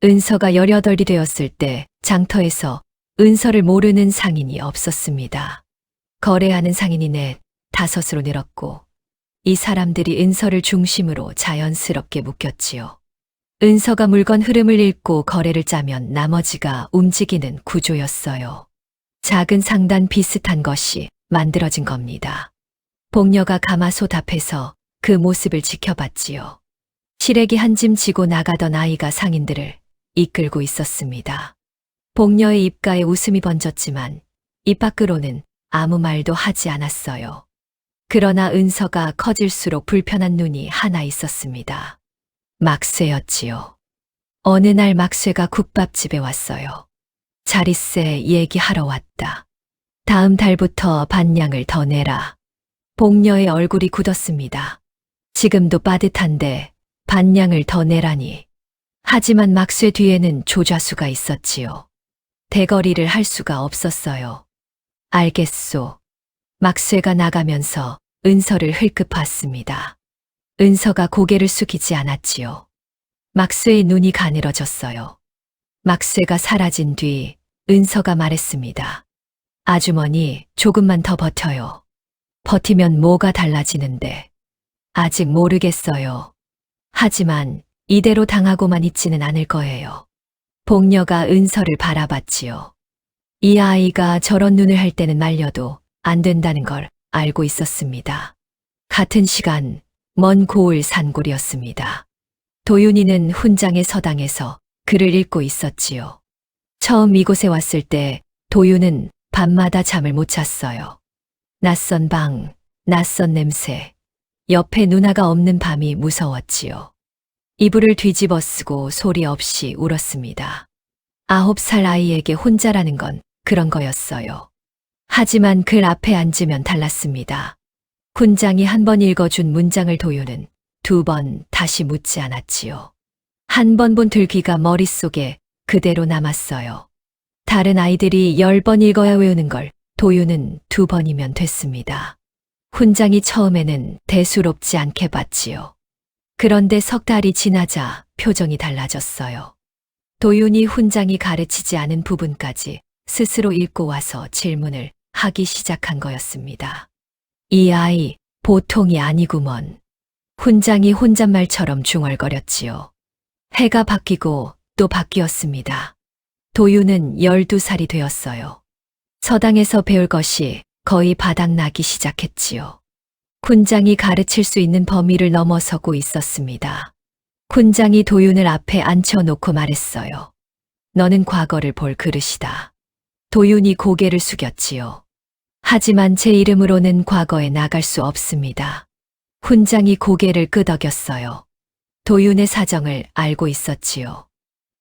은서가 18이 되었을 때 장터에서 은서를 모르는 상인이 없었습니다. 거래하는 상인이 넷, 다섯으로 늘었고 이 사람들이 은서를 중심으로 자연스럽게 묶였지요. 은서가 물건 흐름을 읽고 거래를 짜면 나머지가 움직이는 구조였어요. 작은 상단 비슷한 것이 만들어진 겁니다. 복녀가 가마솥 앞에서 그 모습을 지켜봤지요. 시래기 한 짐 지고 나가던 아이가 상인들을 이끌고 있었습니다. 복녀의 입가에 웃음이 번졌지만 입 밖으로는 아무 말도 하지 않았어요. 그러나 은서가 커질수록 불편한 눈이 하나 있었습니다. 막쇠였지요. 어느 날 막쇠가 국밥집에 왔어요. 자릿세 얘기하러 왔다. 다음 달부터 반량을 더 내라. 복녀의 얼굴이 굳었습니다. 지금도 빠듯한데 반량을 더 내라니. 하지만 막쇠 뒤에는 조좌수가 있었지요. 대거리를 할 수가 없었어요. 알겠소. 막쇠가 나가면서 은서를 흘끗 봤습니다. 은서가 고개를 숙이지 않았지요. 막쇠의 눈이 가늘어졌어요. 막쇠가 사라진 뒤 은서가 말했습니다. 아주머니, 조금만 더 버텨요. 버티면 뭐가 달라지는데. 아직 모르겠어요. 하지만 이대로 당하고만 있지는 않을 거예요. 복녀가 은서를 바라봤지요. 이 아이가 저런 눈을 할 때는 말려도 안 된다는 걸 알고 있었습니다. 같은 시간 먼 고을 산골이었습니다. 도윤이는 훈장의 서당에서 글을 읽고 있었지요. 처음 이곳에 왔을 때 도윤은 밤마다 잠을 못 잤어요. 낯선 방, 낯선 냄새, 옆에 누나가 없는 밤이 무서웠지요. 이불을 뒤집어 쓰고 소리 없이 울었습니다. 9살 아이에게 혼자라는 건 그런 거였어요. 하지만 글 앞에 앉으면 달랐습니다. 훈장이 한 번 읽어준 문장을 도윤은 2번 다시 묻지 않았지요. 한 번 본 들귀가 머릿속에 그대로 남았어요. 다른 아이들이 10번 읽어야 외우는 걸 도윤은 2번이면 됐습니다. 훈장이 처음에는 대수롭지 않게 봤지요. 그런데 석 달이 지나자 표정이 달라졌어요. 도윤이 훈장이 가르치지 않은 부분까지 스스로 읽고 와서 질문을 하기 시작한 거였습니다. 이 아이 보통이 아니구먼. 훈장이 혼잣말처럼 중얼거렸지요. 해가 바뀌고 또 바뀌었습니다. 도윤은 12살이 되었어요. 서당에서 배울 것이 거의 바닥나기 시작했지요. 훈장이 가르칠 수 있는 범위를 넘어서고 있었습니다. 훈장이 도윤을 앞에 앉혀놓고 말했어요. 너는 과거를 볼 그릇이다. 도윤이 고개를 숙였지요. 하지만 제 이름으로는 과거에 나갈 수 없습니다. 훈장이 고개를 끄덕였어요. 도윤의 사정을 알고 있었지요.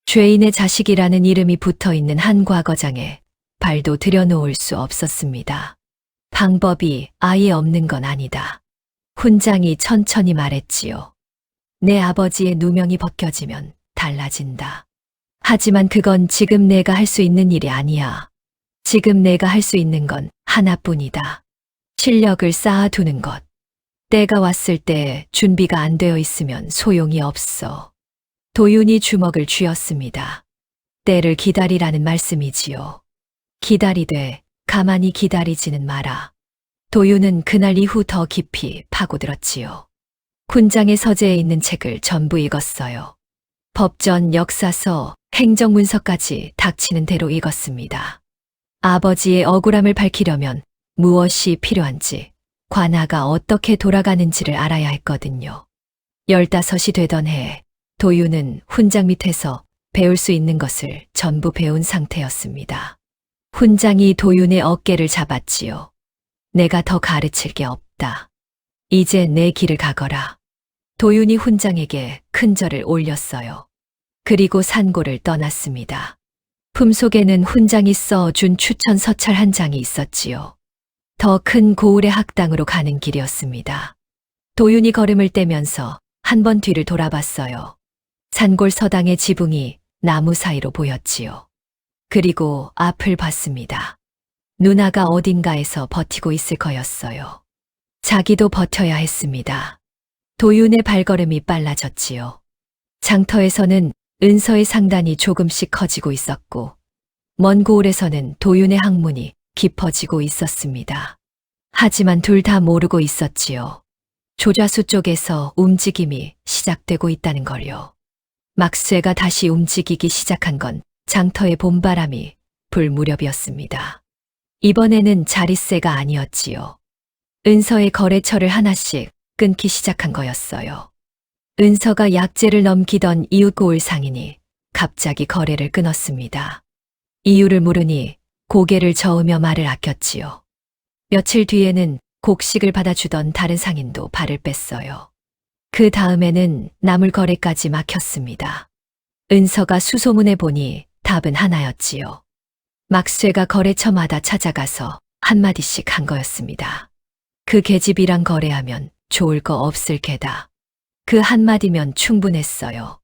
죄인의 자식이라는 이름이 붙어 있는 한 과거장에 발도 들여놓을 수 없었습니다. 방법이 아예 없는 건 아니다. 훈장이 천천히 말했지요. 내 아버지의 누명이 벗겨지면 달라진다. 하지만 그건 지금 내가 할 수 있는 일이 아니야. 지금 내가 할 수 있는 건 하나뿐이다. 실력을 쌓아두는 것. 때가 왔을 때 준비가 안 되어 있으면 소용이 없어. 도윤이 주먹을 쥐었습니다. 때를 기다리라는 말씀이지요. 기다리되 가만히 기다리지는 마라. 도윤은 그날 이후 더 깊이 파고들었지요. 훈장의 서재에 있는 책을 전부 읽었어요. 법전, 역사서, 행정문서까지 닥치는 대로 읽었습니다. 아버지의 억울함을 밝히려면 무엇이 필요한지, 관아가 어떻게 돌아가는지를 알아야 했거든요. 15이 되던 해, 도윤은 훈장 밑에서 배울 수 있는 것을 전부 배운 상태였습니다. 훈장이 도윤의 어깨를 잡았지요. 내가 더 가르칠 게 없다. 이제 내 길을 가거라. 도윤이 훈장에게 큰 절을 올렸어요. 그리고 산고를 떠났습니다. 품속에는 훈장이 써준 추천 서찰 한 장이 있었지요. 더 큰 고을의 학당으로 가는 길이었습니다. 도윤이 걸음을 떼면서 한 번 뒤를 돌아봤어요. 산골 서당의 지붕이 나무 사이로 보였지요. 그리고 앞을 봤습니다. 누나가 어딘가에서 버티고 있을 거였어요. 자기도 버텨야 했습니다. 도윤의 발걸음이 빨라졌지요. 장터에서는 은서의 상단이 조금씩 커지고 있었고, 먼 고을에서는 도윤의 학문이 깊어지고 있었습니다. 하지만 둘 다 모르고 있었지요. 조좌수 쪽에서 움직임이 시작되고 있다는 걸요. 막쇠가 다시 움직이기 시작한 건 장터의 봄바람이 불 무렵이었습니다. 이번에는 자릿세가 아니었지요. 은서의 거래처를 하나씩 끊기 시작한 거였어요. 은서가 약재를 넘기던 이웃 고을 상인이 갑자기 거래를 끊었습니다. 이유를 물으니 고개를 저으며 말을 아꼈지요. 며칠 뒤에는 곡식을 받아주던 다른 상인도 발을 뺐어요. 그 다음에는 나물 거래까지 막혔습니다. 은서가 수소문해 보니 답은 하나였지요. 막쇠가 거래처마다 찾아가서 한마디씩 한 거였습니다. 그 계집이랑 거래하면 좋을 거 없을 게다. 그 한마디면 충분했어요.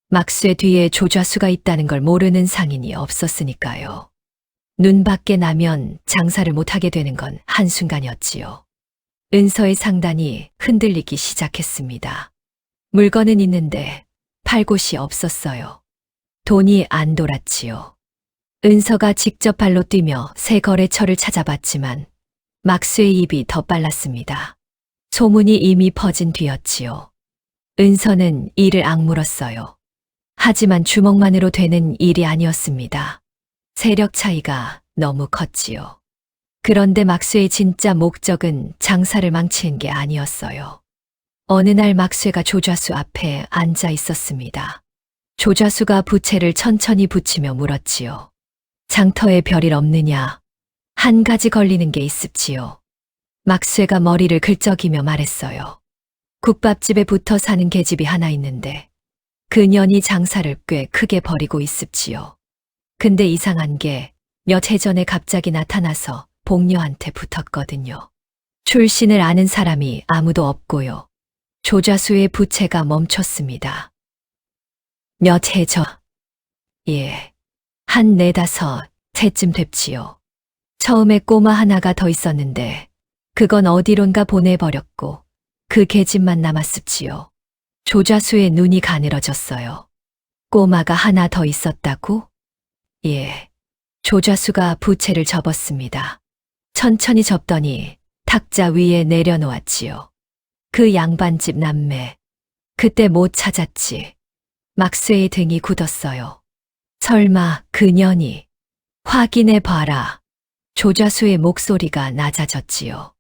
막쇠 뒤에 조좌수가 있다는 걸 모르는 상인이 없었으니까요. 눈 밖에 나면 장사를 못하게 되는 건 한순간이었지요. 은서의 상단이 흔들리기 시작했습니다. 물건은 있는데 팔 곳이 없었어요. 돈이 안 돌았지요. 은서가 직접 발로 뛰며 새 거래처를 찾아봤지만 막쇠의 입이 더 빨랐습니다. 소문이 이미 퍼진 뒤였지요. 은서는 이를 악물었어요. 하지만 주먹만으로 되는 일이 아니었습니다. 세력 차이가 너무 컸지요. 그런데 막쇠의 진짜 목적은 장사를 망치는 게 아니었어요. 어느 날 막쇠가 조좌수 앞에 앉아 있었습니다. 조좌수가 부채를 천천히 붙이며 물었지요. 장터에 별일 없느냐? 한 가지 걸리는 게 있습지요. 막쇠가 머리를 긁적이며 말했어요. 국밥집에 붙어 사는 계집이 하나 있는데 그년이 장사를 꽤 크게 벌이고 있습지요. 근데 이상한 게 몇 해 전에 갑자기 나타나서 복녀한테 붙었거든요. 출신을 아는 사람이 아무도 없고요. 조좌수의 부채가 멈췄습니다. 몇 해 전, 예, 한 4, 5해쯤 됐지요. 처음에 꼬마 하나가 더 있었는데 그건 어디론가 보내버렸고 그 계집만 남았습지요. 조좌수의 눈이 가늘어졌어요. 꼬마가 하나 더 있었다고? 예. 조좌수가 부채를 접었습니다. 천천히 접더니 탁자 위에 내려놓았지요. 그 양반집 남매. 그때 못 찾았지. 막쇠의 등이 굳었어요. 설마 그년이. 확인해 봐라. 조좌수의 목소리가 낮아졌지요.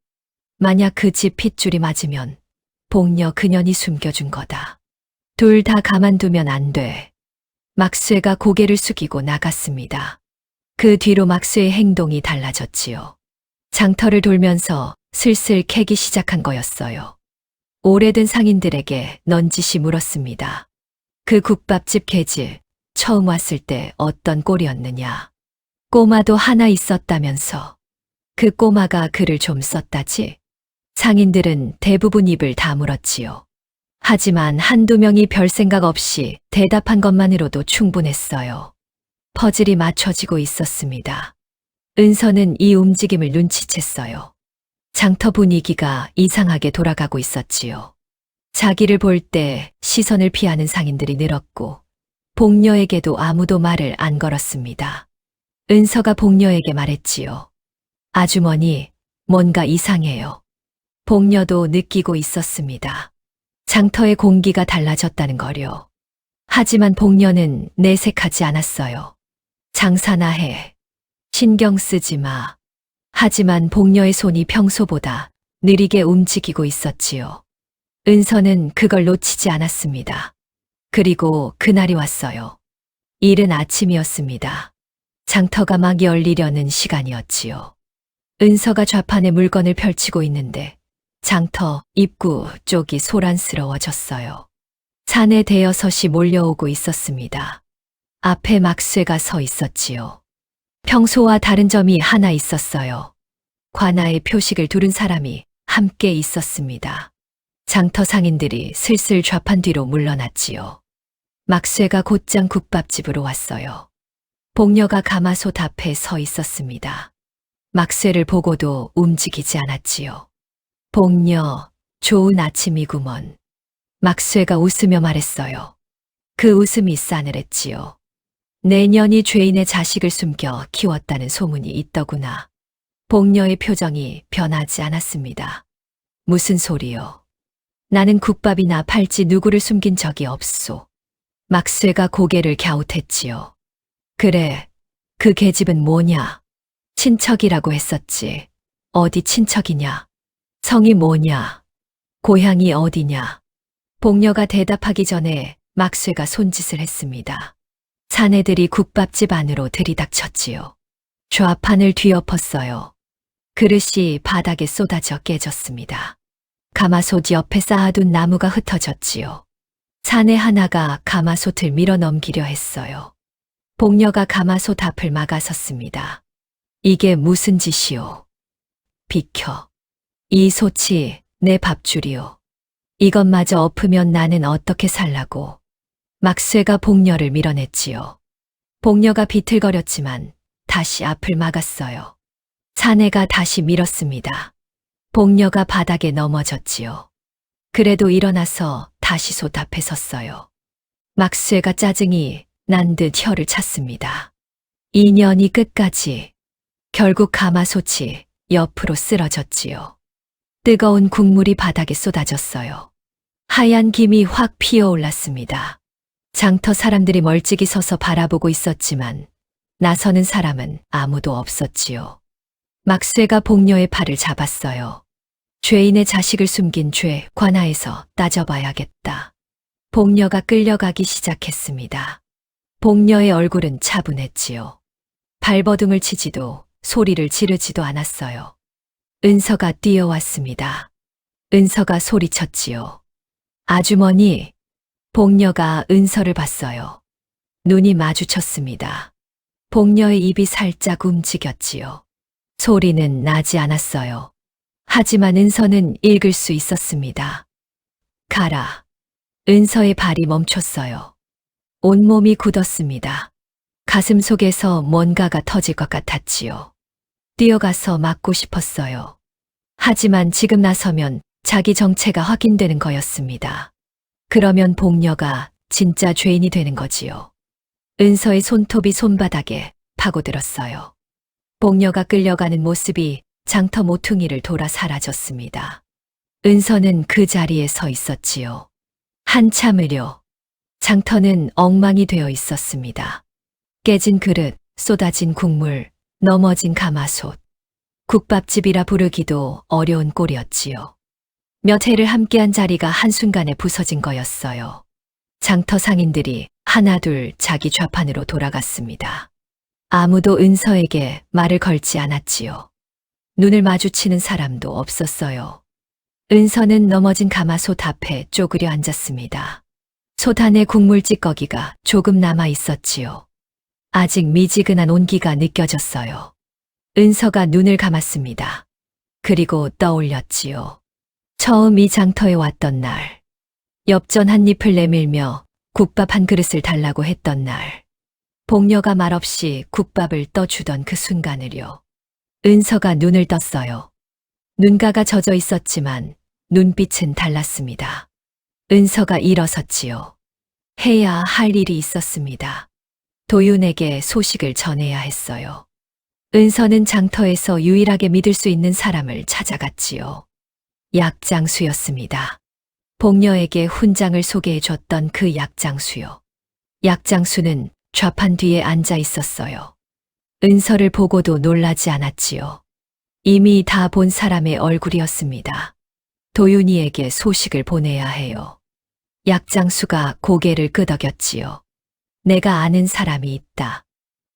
만약 그 집 핏줄이 맞으면 복녀 그년이 숨겨준 거다. 둘 다 가만두면 안 돼. 막쇠가 고개를 숙이고 나갔습니다. 그 뒤로 막쇠의 행동이 달라졌지요. 장터를 돌면서 슬슬 캐기 시작한 거였어요. 오래된 상인들에게 넌지시 물었습니다. 그 국밥집 개질 처음 왔을 때 어떤 꼴이었느냐. 꼬마도 하나 있었다면서. 그 꼬마가 글을 좀 썼다지. 상인들은 대부분 입을 다물었지요. 하지만 한두 명이 별 생각 없이 대답한 것만으로도 충분했어요. 퍼즐이 맞춰지고 있었습니다. 은서는 이 움직임을 눈치챘어요. 장터 분위기가 이상하게 돌아가고 있었지요. 자기를 볼 때 시선을 피하는 상인들이 늘었고 복녀에게도 아무도 말을 안 걸었습니다. 은서가 복녀에게 말했지요. 아주머니, 뭔가 이상해요. 복녀도 느끼고 있었습니다. 장터의 공기가 달라졌다는 거요. 하지만 복녀는 내색하지 않았어요. 장사나 해. 신경 쓰지 마. 하지만 복녀의 손이 평소보다 느리게 움직이고 있었지요. 은서는 그걸 놓치지 않았습니다. 그리고 그날이 왔어요. 이른 아침이었습니다. 장터가 막 열리려는 시간이었지요. 은서가 좌판에 물건을 펼치고 있는데 장터 입구 쪽이 소란스러워졌어요. 산에 대여섯이 몰려오고 있었습니다. 앞에 막쇠가 서 있었지요. 평소와 다른 점이 하나 있었어요. 관아에 표식을 두른 사람이 함께 있었습니다. 장터 상인들이 슬슬 좌판 뒤로 물러났지요. 막쇠가 곧장 국밥집으로 왔어요. 복녀가 가마솥 앞에 서 있었습니다. 막쇠를 보고도 움직이지 않았지요. 복녀, 좋은 아침이구먼. 막쇠가 웃으며 말했어요. 그 웃음이 싸늘했지요. 내년이 죄인의 자식을 숨겨 키웠다는 소문이 있더구나. 복녀의 표정이 변하지 않았습니다. 무슨 소리요? 나는 국밥이나 팔찌 누구를 숨긴 적이 없소. 막쇠가 고개를 갸웃했지요. 그래, 그 계집은 뭐냐? 친척이라고 했었지. 어디 친척이냐? 성이 뭐냐? 고향이 어디냐? 복녀가 대답하기 전에 막쇠가 손짓을 했습니다. 사내들이 국밥집 안으로 들이닥쳤지요. 좌판을 뒤엎었어요. 그릇이 바닥에 쏟아져 깨졌습니다. 가마솥 옆에 쌓아둔 나무가 흩어졌지요. 사내 하나가 가마솥을 밀어 넘기려 했어요. 복녀가 가마솥 앞을 막아섰습니다. 이게 무슨 짓이오? 비켜. 이 솥이 내 밥줄이오. 이것마저 엎으면 나는 어떻게 살라고. 막쇠가 복녀를 밀어냈지요. 복녀가 비틀거렸지만 다시 앞을 막았어요. 사내가 다시 밀었습니다. 복녀가 바닥에 넘어졌지요. 그래도 일어나서 다시 솥 앞에 섰어요. 막쇠가 짜증이 난 듯 혀를 찼습니다. 인연이 끝까지. 결국 가마솥이 옆으로 쓰러졌지요. 뜨거운 국물이 바닥에 쏟아졌어요. 하얀 김이 확 피어올랐습니다. 장터 사람들이 멀찍이 서서 바라보고 있었지만 나서는 사람은 아무도 없었지요. 막쇠가 복녀의 팔을 잡았어요. 죄인의 자식을 숨긴 죄 관아에서 따져봐야겠다. 복녀가 끌려가기 시작했습니다. 복녀의 얼굴은 차분했지요. 발버둥을 치지도 소리를 지르지도 않았어요. 은서가 뛰어왔습니다. 은서가 소리쳤지요. 아주머니. 복녀가 은서를 봤어요. 눈이 마주쳤습니다. 복녀의 입이 살짝 움직였지요. 소리는 나지 않았어요. 하지만 은서는 읽을 수 있었습니다. 가라. 은서의 발이 멈췄어요. 온몸이 굳었습니다. 가슴 속에서 뭔가가 터질 것 같았지요. 뛰어가서 막고 싶었어요. 하지만 지금 나서면 자기 정체가 확인되는 거였습니다. 그러면 복녀가 진짜 죄인이 되는 거지요. 은서의 손톱이 손바닥에 파고들었어요. 복녀가 끌려가는 모습이 장터 모퉁이를 돌아 사라졌습니다. 은서는 그 자리에 서 있었지요. 한참을요. 장터는 엉망이 되어 있었습니다. 깨진 그릇, 쏟아진 국물, 넘어진 가마솥. 국밥집이라 부르기도 어려운 꼴이었지요. 몇 해를 함께한 자리가 한순간에 부서진 거였어요. 장터 상인들이 하나둘 자기 좌판으로 돌아갔습니다. 아무도 은서에게 말을 걸지 않았지요. 눈을 마주치는 사람도 없었어요. 은서는 넘어진 가마솥 앞에 쪼그려 앉았습니다. 솥 안에 국물 찌꺼기가 조금 남아 있었지요. 아직 미지근한 온기가 느껴졌어요. 은서가 눈을 감았습니다. 그리고 떠올렸지요. 처음 이 장터에 왔던 날, 엽전 한 잎을 내밀며 국밥 한 그릇을 달라고 했던 날, 복녀가 말없이 국밥을 떠주던 그 순간을요. 은서가 눈을 떴어요. 눈가가 젖어 있었지만 눈빛은 달랐습니다. 은서가 일어섰지요. 해야 할 일이 있었습니다. 도윤에게 소식을 전해야 했어요. 은서는 장터에서 유일하게 믿을 수 있는 사람을 찾아갔지요. 약장수였습니다. 복녀에게 훈장을 소개해 줬던 그 약장수요. 약장수는 좌판 뒤에 앉아 있었어요. 은서를 보고도 놀라지 않았지요. 이미 다 본 사람의 얼굴이었습니다. 도윤이에게 소식을 보내야 해요. 약장수가 고개를 끄덕였지요. 내가 아는 사람이 있다.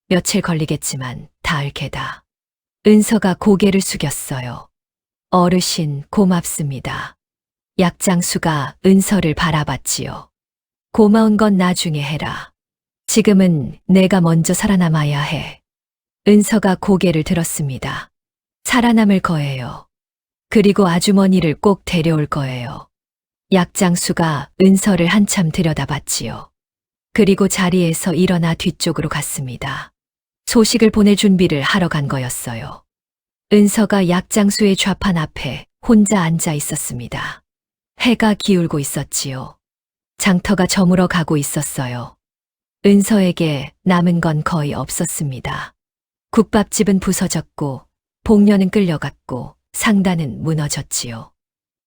며칠 걸리겠지만 닿을 게다. 은서가 고개를 숙였어요. 어르신 고맙습니다. 약장수가 은서를 바라봤지요. 고마운 건 나중에 해라. 지금은 내가 먼저 살아남아야 해. 은서가 고개를 들었습니다. 살아남을 거예요. 그리고 아주머니를 꼭 데려올 거예요. 약장수가 은서를 한참 들여다봤지요. 그리고 자리에서 일어나 뒤쪽으로 갔습니다. 소식을 보낼 준비를 하러 간 거였어요. 은서가 약장수의 좌판 앞에 혼자 앉아 있었습니다. 해가 기울고 있었지요. 장터가 저물어 가고 있었어요. 은서에게 남은 건 거의 없었습니다. 국밥집은 부서졌고, 복녀는 끌려갔고, 상단은 무너졌지요.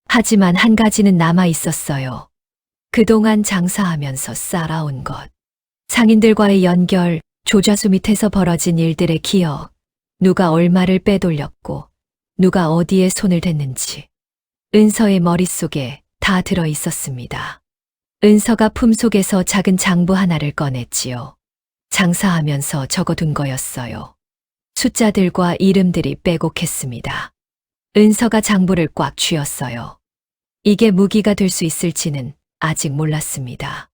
하지만 한 가지는 남아 있었어요. 그동안 장사하면서 쌓아온 것. 상인들과의 연결, 조좌수 밑에서 벌어진 일들의 기억, 누가 얼마를 빼돌렸고, 누가 어디에 손을 댔는지. 은서의 머릿속에 다 들어 있었습니다. 은서가 품속에서 작은 장부 하나를 꺼냈지요. 장사하면서 적어둔 거였어요. 숫자들과 이름들이 빼곡했습니다. 은서가 장부를 꽉 쥐었어요. 이게 무기가 될 수 있을지는 아직 몰랐습니다.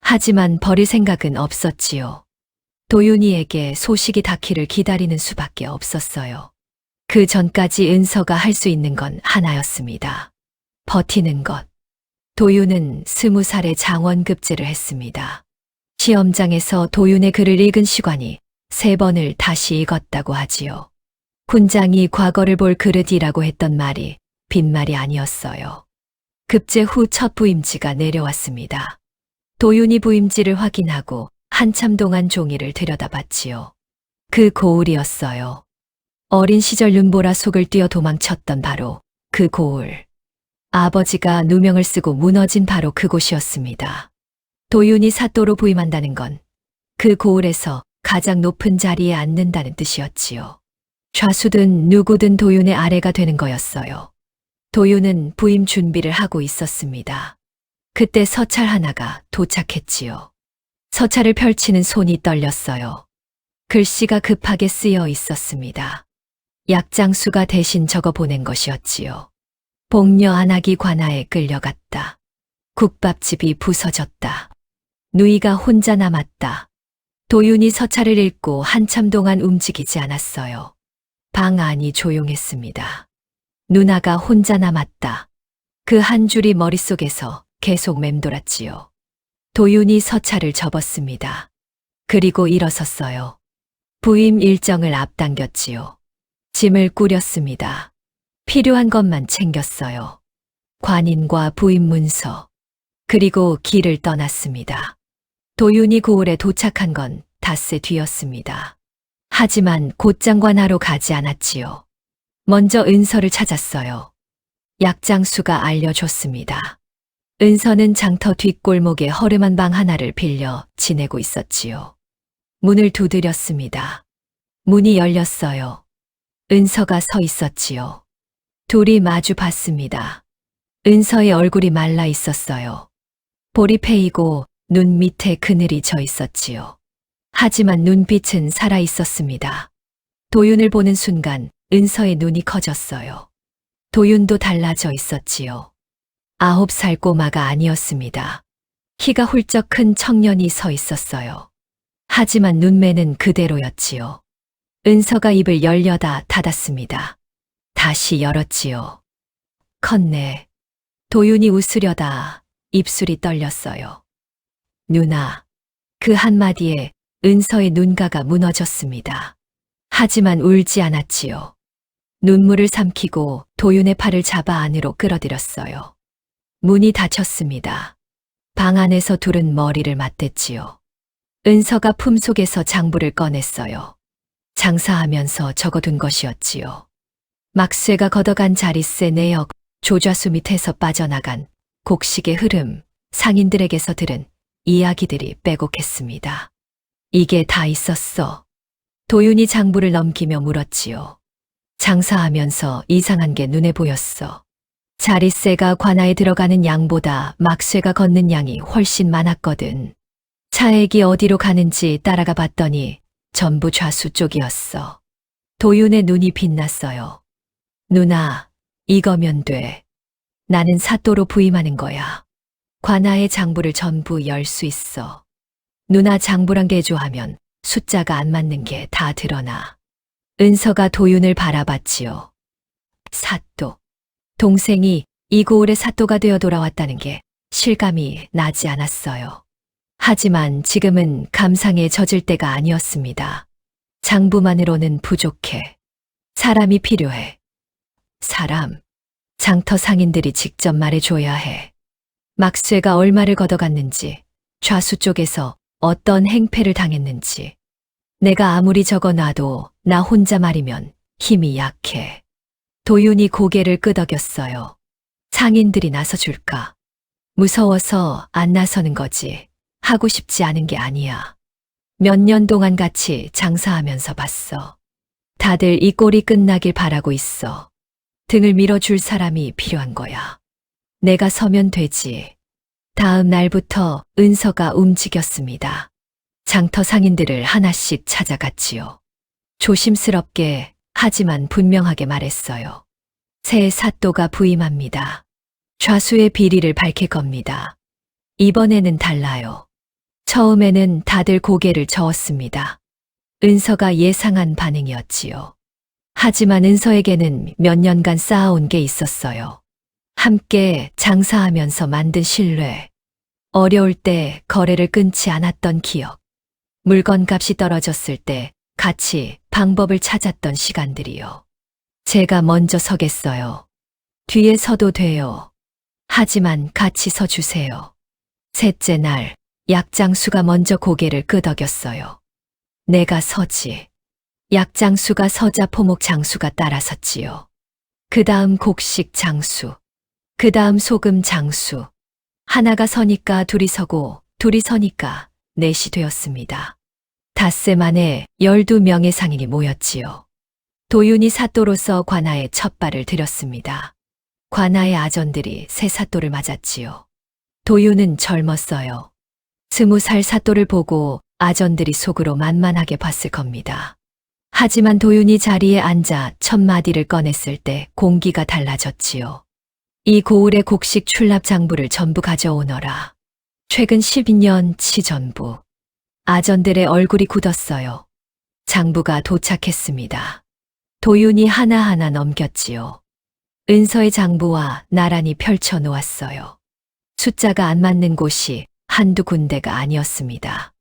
하지만 버릴 생각은 없었지요. 도윤이에게 소식이 닿기를 기다리는 수밖에 없었어요. 그 전까지 은서가 할 수 있는 건 하나였습니다. 버티는 것. 도윤은 20살에 장원급제를 했습니다. 시험장에서 도윤의 글을 읽은 시관이 3번을 다시 읽었다고 하지요. 훈장이 과거를 볼 그릇이라고 했던 말이 빈말이 아니었어요. 급제 후 첫 부임지가 내려왔습니다. 도윤이 부임지를 확인하고 한참 동안 종이를 들여다봤지요. 그 고을이었어요. 어린 시절 눈보라 속을 뛰어 도망쳤던 바로 그 고을. 아버지가 누명을 쓰고 무너진 바로 그곳이었습니다. 도윤이 사또로 부임한다는 건 그 고을에서 가장 높은 자리에 앉는다는 뜻이었지요. 좌수든 누구든 도윤의 아래가 되는 거였어요. 도윤은 부임 준비를 하고 있었습니다. 그때 서찰 하나가 도착했지요. 서찰을 펼치는 손이 떨렸어요. 글씨가 급하게 쓰여 있었습니다. 약장수가 대신 적어 보낸 것이었지요. 복녀 안하기 관아에 끌려갔다. 국밥집이 부서졌다. 누이가 혼자 남았다. 도윤이 서찰을 읽고 한참 동안 움직이지 않았어요. 방 안이 조용했습니다. 누나가 혼자 남았다. 그 한 줄이 머릿속에서 계속 맴돌았지요. 도윤이 서찰을 접었습니다. 그리고 일어섰어요. 부임 일정을 앞당겼지요. 짐을 꾸렸습니다. 필요한 것만 챙겼어요. 관인과 부임 문서, 그리고 길을 떠났습니다. 도윤이 고을에 도착한 건 닷새 뒤였습니다. 하지만 곧장관하러 가지 않았지요. 먼저 은서를 찾았어요. 약장수가 알려줬습니다. 은서는 장터 뒷골목에 허름한 방 하나를 빌려 지내고 있었지요. 문을 두드렸습니다. 문이 열렸어요. 은서가 서 있었지요. 둘이 마주 봤습니다. 은서의 얼굴이 말라 있었어요. 볼이 패이고 눈 밑에 그늘이 져 있었지요. 하지만 눈빛은 살아 있었습니다. 도윤을 보는 순간 은서의 눈이 커졌어요. 도윤도 달라져 있었지요. 9살 꼬마가 아니었습니다. 키가 훌쩍 큰 청년이 서 있었어요. 하지만 눈매는 그대로였지요. 은서가 입을 열려다 닫았습니다. 다시 열었지요. 컸네. 도윤이 웃으려다 입술이 떨렸어요. 누나. 그 한마디에 은서의 눈가가 무너졌습니다. 하지만 울지 않았지요. 눈물을 삼키고 도윤의 팔을 잡아 안으로 끌어들였어요. 문이 닫혔습니다. 방 안에서 둘은 머리를 맞댔지요. 은서가 품속에서 장부를 꺼냈어요. 장사하면서 적어둔 것이었지요. 막쇠가 걷어간 자릿세 내역, 조좌수 밑에서 빠져나간 곡식의 흐름, 상인들에게서 들은 이야기들이 빼곡했습니다. 이게 다 있었어. 도윤이 장부를 넘기며 물었지요. 장사하면서 이상한 게 눈에 보였어. 자릿세가 관아에 들어가는 양보다 막쇠가 걷는 양이 훨씬 많았거든. 차액이 어디로 가는지 따라가 봤더니 전부 좌수 쪽이었어. 도윤의 눈이 빛났어요. 누나, 이거면 돼. 나는 사또로 부임하는 거야. 관아의 장부를 전부 열 수 있어. 누나 장부랑 개조하면 숫자가 안 맞는 게 다 드러나. 은서가 도윤을 바라봤지요. 사또. 동생이 이 고을의 사또가 되어 돌아왔다는 게 실감이 나지 않았어요. 하지만 지금은 감상에 젖을 때가 아니었습니다. 장부만으로는 부족해. 사람이 필요해. 사람. 장터 상인들이 직접 말해줘야 해. 막쇠가 얼마를 걷어갔는지, 좌수 쪽에서 어떤 행패를 당했는지. 내가 아무리 적어놔도 나 혼자 말이면 힘이 약해. 도윤이 고개를 끄덕였어요. 상인들이 나서줄까? 무서워서 안 나서는 거지. 하고 싶지 않은 게 아니야. 몇 년 동안 같이 장사하면서 봤어. 다들 이 꼴이 끝나길 바라고 있어. 등을 밀어줄 사람이 필요한 거야. 내가 서면 되지. 다음 날부터 은서가 움직였습니다. 장터 상인들을 하나씩 찾아갔지요. 조심스럽게 하지만 분명하게 말했어요. 새 사또가 부임합니다. 좌수의 비리를 밝힐 겁니다. 이번에는 달라요. 처음에는 다들 고개를 저었습니다. 은서가 예상한 반응이었지요. 하지만 은서에게는 몇 년간 쌓아온 게 있었어요. 함께 장사하면서 만든 신뢰. 어려울 때 거래를 끊지 않았던 기억. 물건값이 떨어졌을 때 같이 방법을 찾았던 시간들이요. 제가 먼저 서겠어요. 뒤에 서도 돼요. 하지만 같이 서주세요. 셋째 날, 약장수가 먼저 고개를 끄덕였어요. 내가 서지. 약장수가 서자 포목장수가 따라섰지요. 그 다음 곡식장수. 그 다음 소금장수. 하나가 서니까 둘이 서고 둘이 서니까 넷이 되었습니다. 닷새 만에 12명의 상인이 모였지요. 도윤이 사또로서 관아에 첫 발을 들였습니다. 관아의 아전들이 새 사또를 맞았지요. 도윤은 젊었어요. 20살 사또를 보고 아전들이 속으로 만만하게 봤을 겁니다. 하지만 도윤이 자리에 앉아 첫 마디를 꺼냈을 때 공기가 달라졌지요. 이 고을의 곡식 출납 장부를 전부 가져오너라. 최근 12년치 전부. 아전들의 얼굴이 굳었어요. 장부가 도착했습니다. 도윤이 하나하나 넘겼지요. 은서의 장부와 나란히 펼쳐 놓았어요. 숫자가 안 맞는 곳이 한두 군데가 아니었습니다.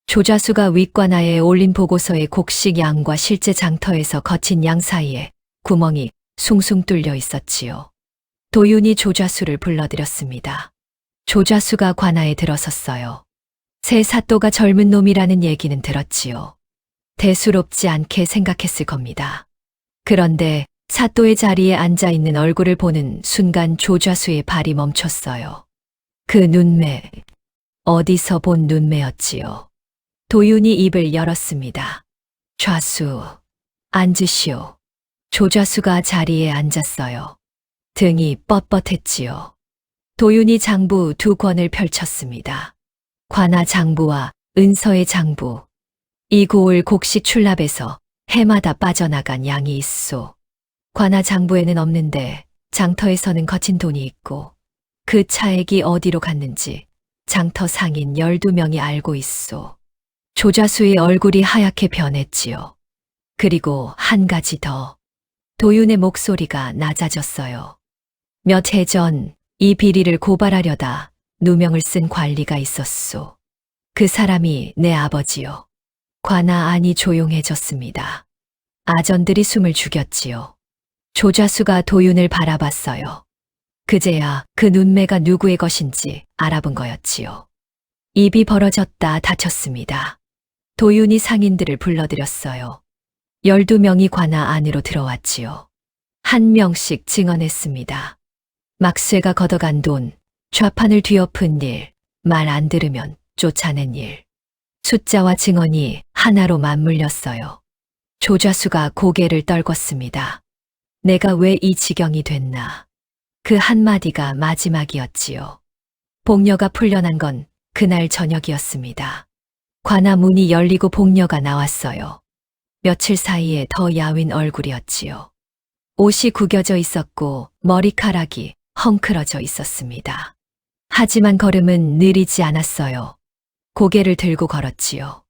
조좌수가 윗관하에 올린 보고서의 곡식 양과 실제 장터에서 거친 양 사이에 구멍이 숭숭 뚫려 있었지요. 도윤이 조좌수를 불러들였습니다. 조좌수가 관아에 들어섰어요. 새 사또가 젊은 놈이라는 얘기는 들었지요. 대수롭지 않게 생각했을 겁니다. 그런데 사또의 자리에 앉아있는 얼굴을 보는 순간 조좌수의 발이 멈췄어요. 그 눈매, 어디서 본 눈매였지요. 도윤이 입을 열었습니다. 좌수, 앉으시오. 조좌수가 자리에 앉았어요. 등이 뻣뻣했지요. 도윤이 장부 2권을 펼쳤습니다. 관아 장부와 은서의 장부. 이 고을 곡식 출납에서 해마다 빠져나간 양이 있소. 관아 장부에는 없는데 장터에서는 거친 돈이 있고 그 차액이 어디로 갔는지 장터 상인 12명이 알고 있소. 조좌수의 얼굴이 하얗게 변했지요. 그리고 한 가지 더. 도윤의 목소리가 낮아졌어요. 몇 해 전 이 비리를 고발하려다 누명을 쓴 관리가 있었소. 그 사람이 내 아버지요. 관아 안이 조용해졌습니다. 아전들이 숨을 죽였지요. 조좌수가 도윤을 바라봤어요. 그제야 그 눈매가 누구의 것인지 알아본 거였지요. 입이 벌어졌다 닫혔습니다. 도윤이 상인들을 불러들였어요. 12명이 관아 안으로 들어왔지요. 한 명씩 증언했습니다. 막쇠가 걷어간 돈, 좌판을 뒤엎은 일, 말 안 들으면 쫓아낸 일. 숫자와 증언이 하나로 맞물렸어요. 조좌수가 고개를 떨궜습니다. 내가 왜 이 지경이 됐나. 그 한마디가 마지막이었지요. 복녀가 풀려난 건 그날 저녁이었습니다. 관아 문이 열리고 복녀가 나왔어요. 며칠 사이에 더 야윈 얼굴이었지요. 옷이 구겨져 있었고 머리카락이 헝클어져 있었습니다. 하지만 걸음은 느리지 않았어요. 고개를 들고 걸었지요.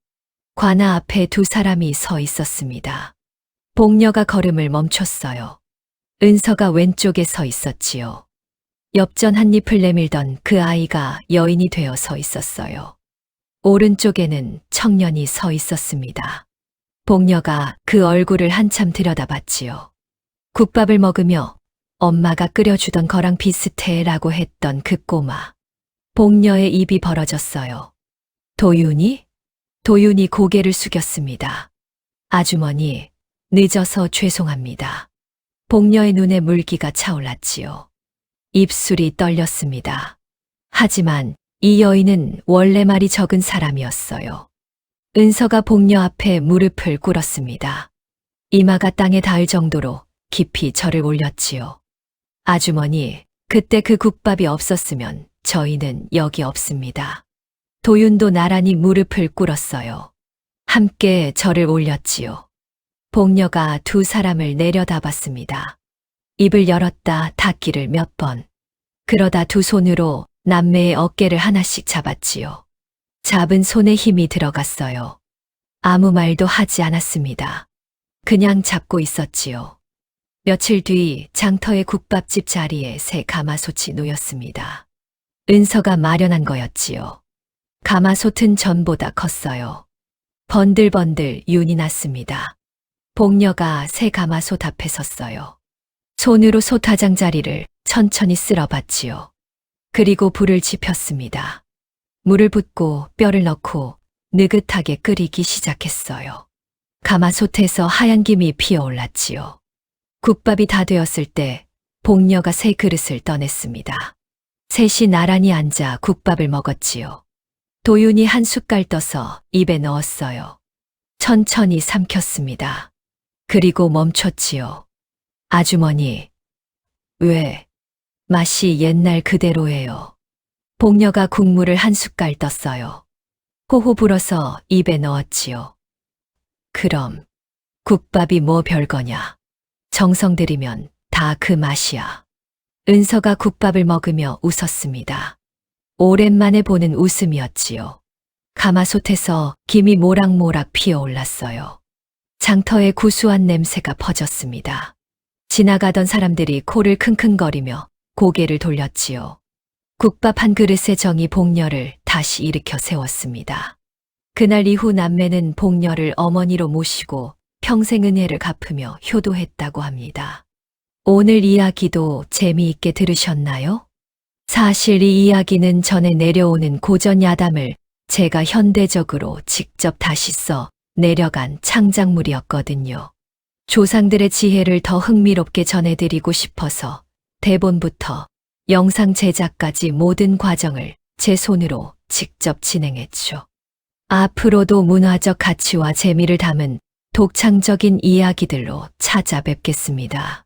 관아 앞에 두 사람이 서 있었습니다. 복녀가 걸음을 멈췄어요. 은서가 왼쪽에 서 있었지요. 엽전 한 잎을 내밀던 그 아이가 여인이 되어 서 있었어요. 오른쪽에는 청년이 서 있었습니다. 복녀가 그 얼굴을 한참 들여다봤지요. 국밥을 먹으며 엄마가 끓여주던 거랑 비슷해라고 했던 그 꼬마. 복녀의 입이 벌어졌어요. 도윤이? 도윤이 고개를 숙였습니다. 아주머니, 늦어서 죄송합니다. 복녀의 눈에 물기가 차올랐지요. 입술이 떨렸습니다. 하지만 이 여인은 원래 말이 적은 사람이었어요. 은서가 복녀 앞에 무릎을 꿇었습니다. 이마가 땅에 닿을 정도로 깊이 절을 올렸지요. 아주머니, 그때 그 국밥이 없었으면 저희는 여기 없습니다. 도윤도 나란히 무릎을 꿇었어요. 함께 절을 올렸지요. 복녀가 두 사람을 내려다봤습니다. 입을 열었다 닫기를 몇 번. 그러다 두 손으로 남매의 어깨를 하나씩 잡았지요. 잡은 손에 힘이 들어갔어요. 아무 말도 하지 않았습니다. 그냥 잡고 있었지요. 며칠 뒤 장터의 국밥집 자리에 새 가마솥이 놓였습니다. 은서가 마련한 거였지요. 가마솥은 전보다 컸어요. 번들번들 윤이 났습니다. 복녀가 새 가마솥 앞에 섰어요. 손으로 솥화장 자리를 천천히 쓸어봤지요. 그리고 불을 지폈습니다. 물을 붓고 뼈를 넣고 느긋하게 끓이기 시작했어요. 가마솥에서 하얀 김이 피어올랐지요. 국밥이 다 되었을 때 복녀가 새 그릇을 떠냈습니다. 셋이 나란히 앉아 국밥을 먹었지요. 도윤이 한 숟갈 떠서 입에 넣었어요. 천천히 삼켰습니다. 그리고 멈췄지요. 아주머니, 왜? 맛이 옛날 그대로예요. 복녀가 국물을 한 숟갈 떴어요. 호호 불어서 입에 넣었지요. 그럼 국밥이 뭐 별거냐. 정성 들이면 다 그 맛이야. 은서가 국밥을 먹으며 웃었습니다. 오랜만에 보는 웃음이었지요. 가마솥에서 김이 모락모락 피어올랐어요. 장터에 구수한 냄새가 퍼졌습니다. 지나가던 사람들이 코를 킁킁거리며 고개를 돌렸지요. 국밥 한 그릇의 정이 복녀를 다시 일으켜 세웠습니다. 그날 이후 남매는 복녀를 어머니로 모시고 평생 은혜를 갚으며 효도했다고 합니다. 오늘 이야기도 재미있게 들으셨나요? 사실 이 이야기는 전에 내려오는 고전 야담을 제가 현대적으로 직접 다시 써 내려간 창작물이었거든요. 조상들의 지혜를 더 흥미롭게 전해드리고 싶어서 대본부터 영상 제작까지 모든 과정을 제 손으로 직접 진행했죠. 앞으로도 문화적 가치와 재미를 담은 독창적인 이야기들로 찾아뵙겠습니다.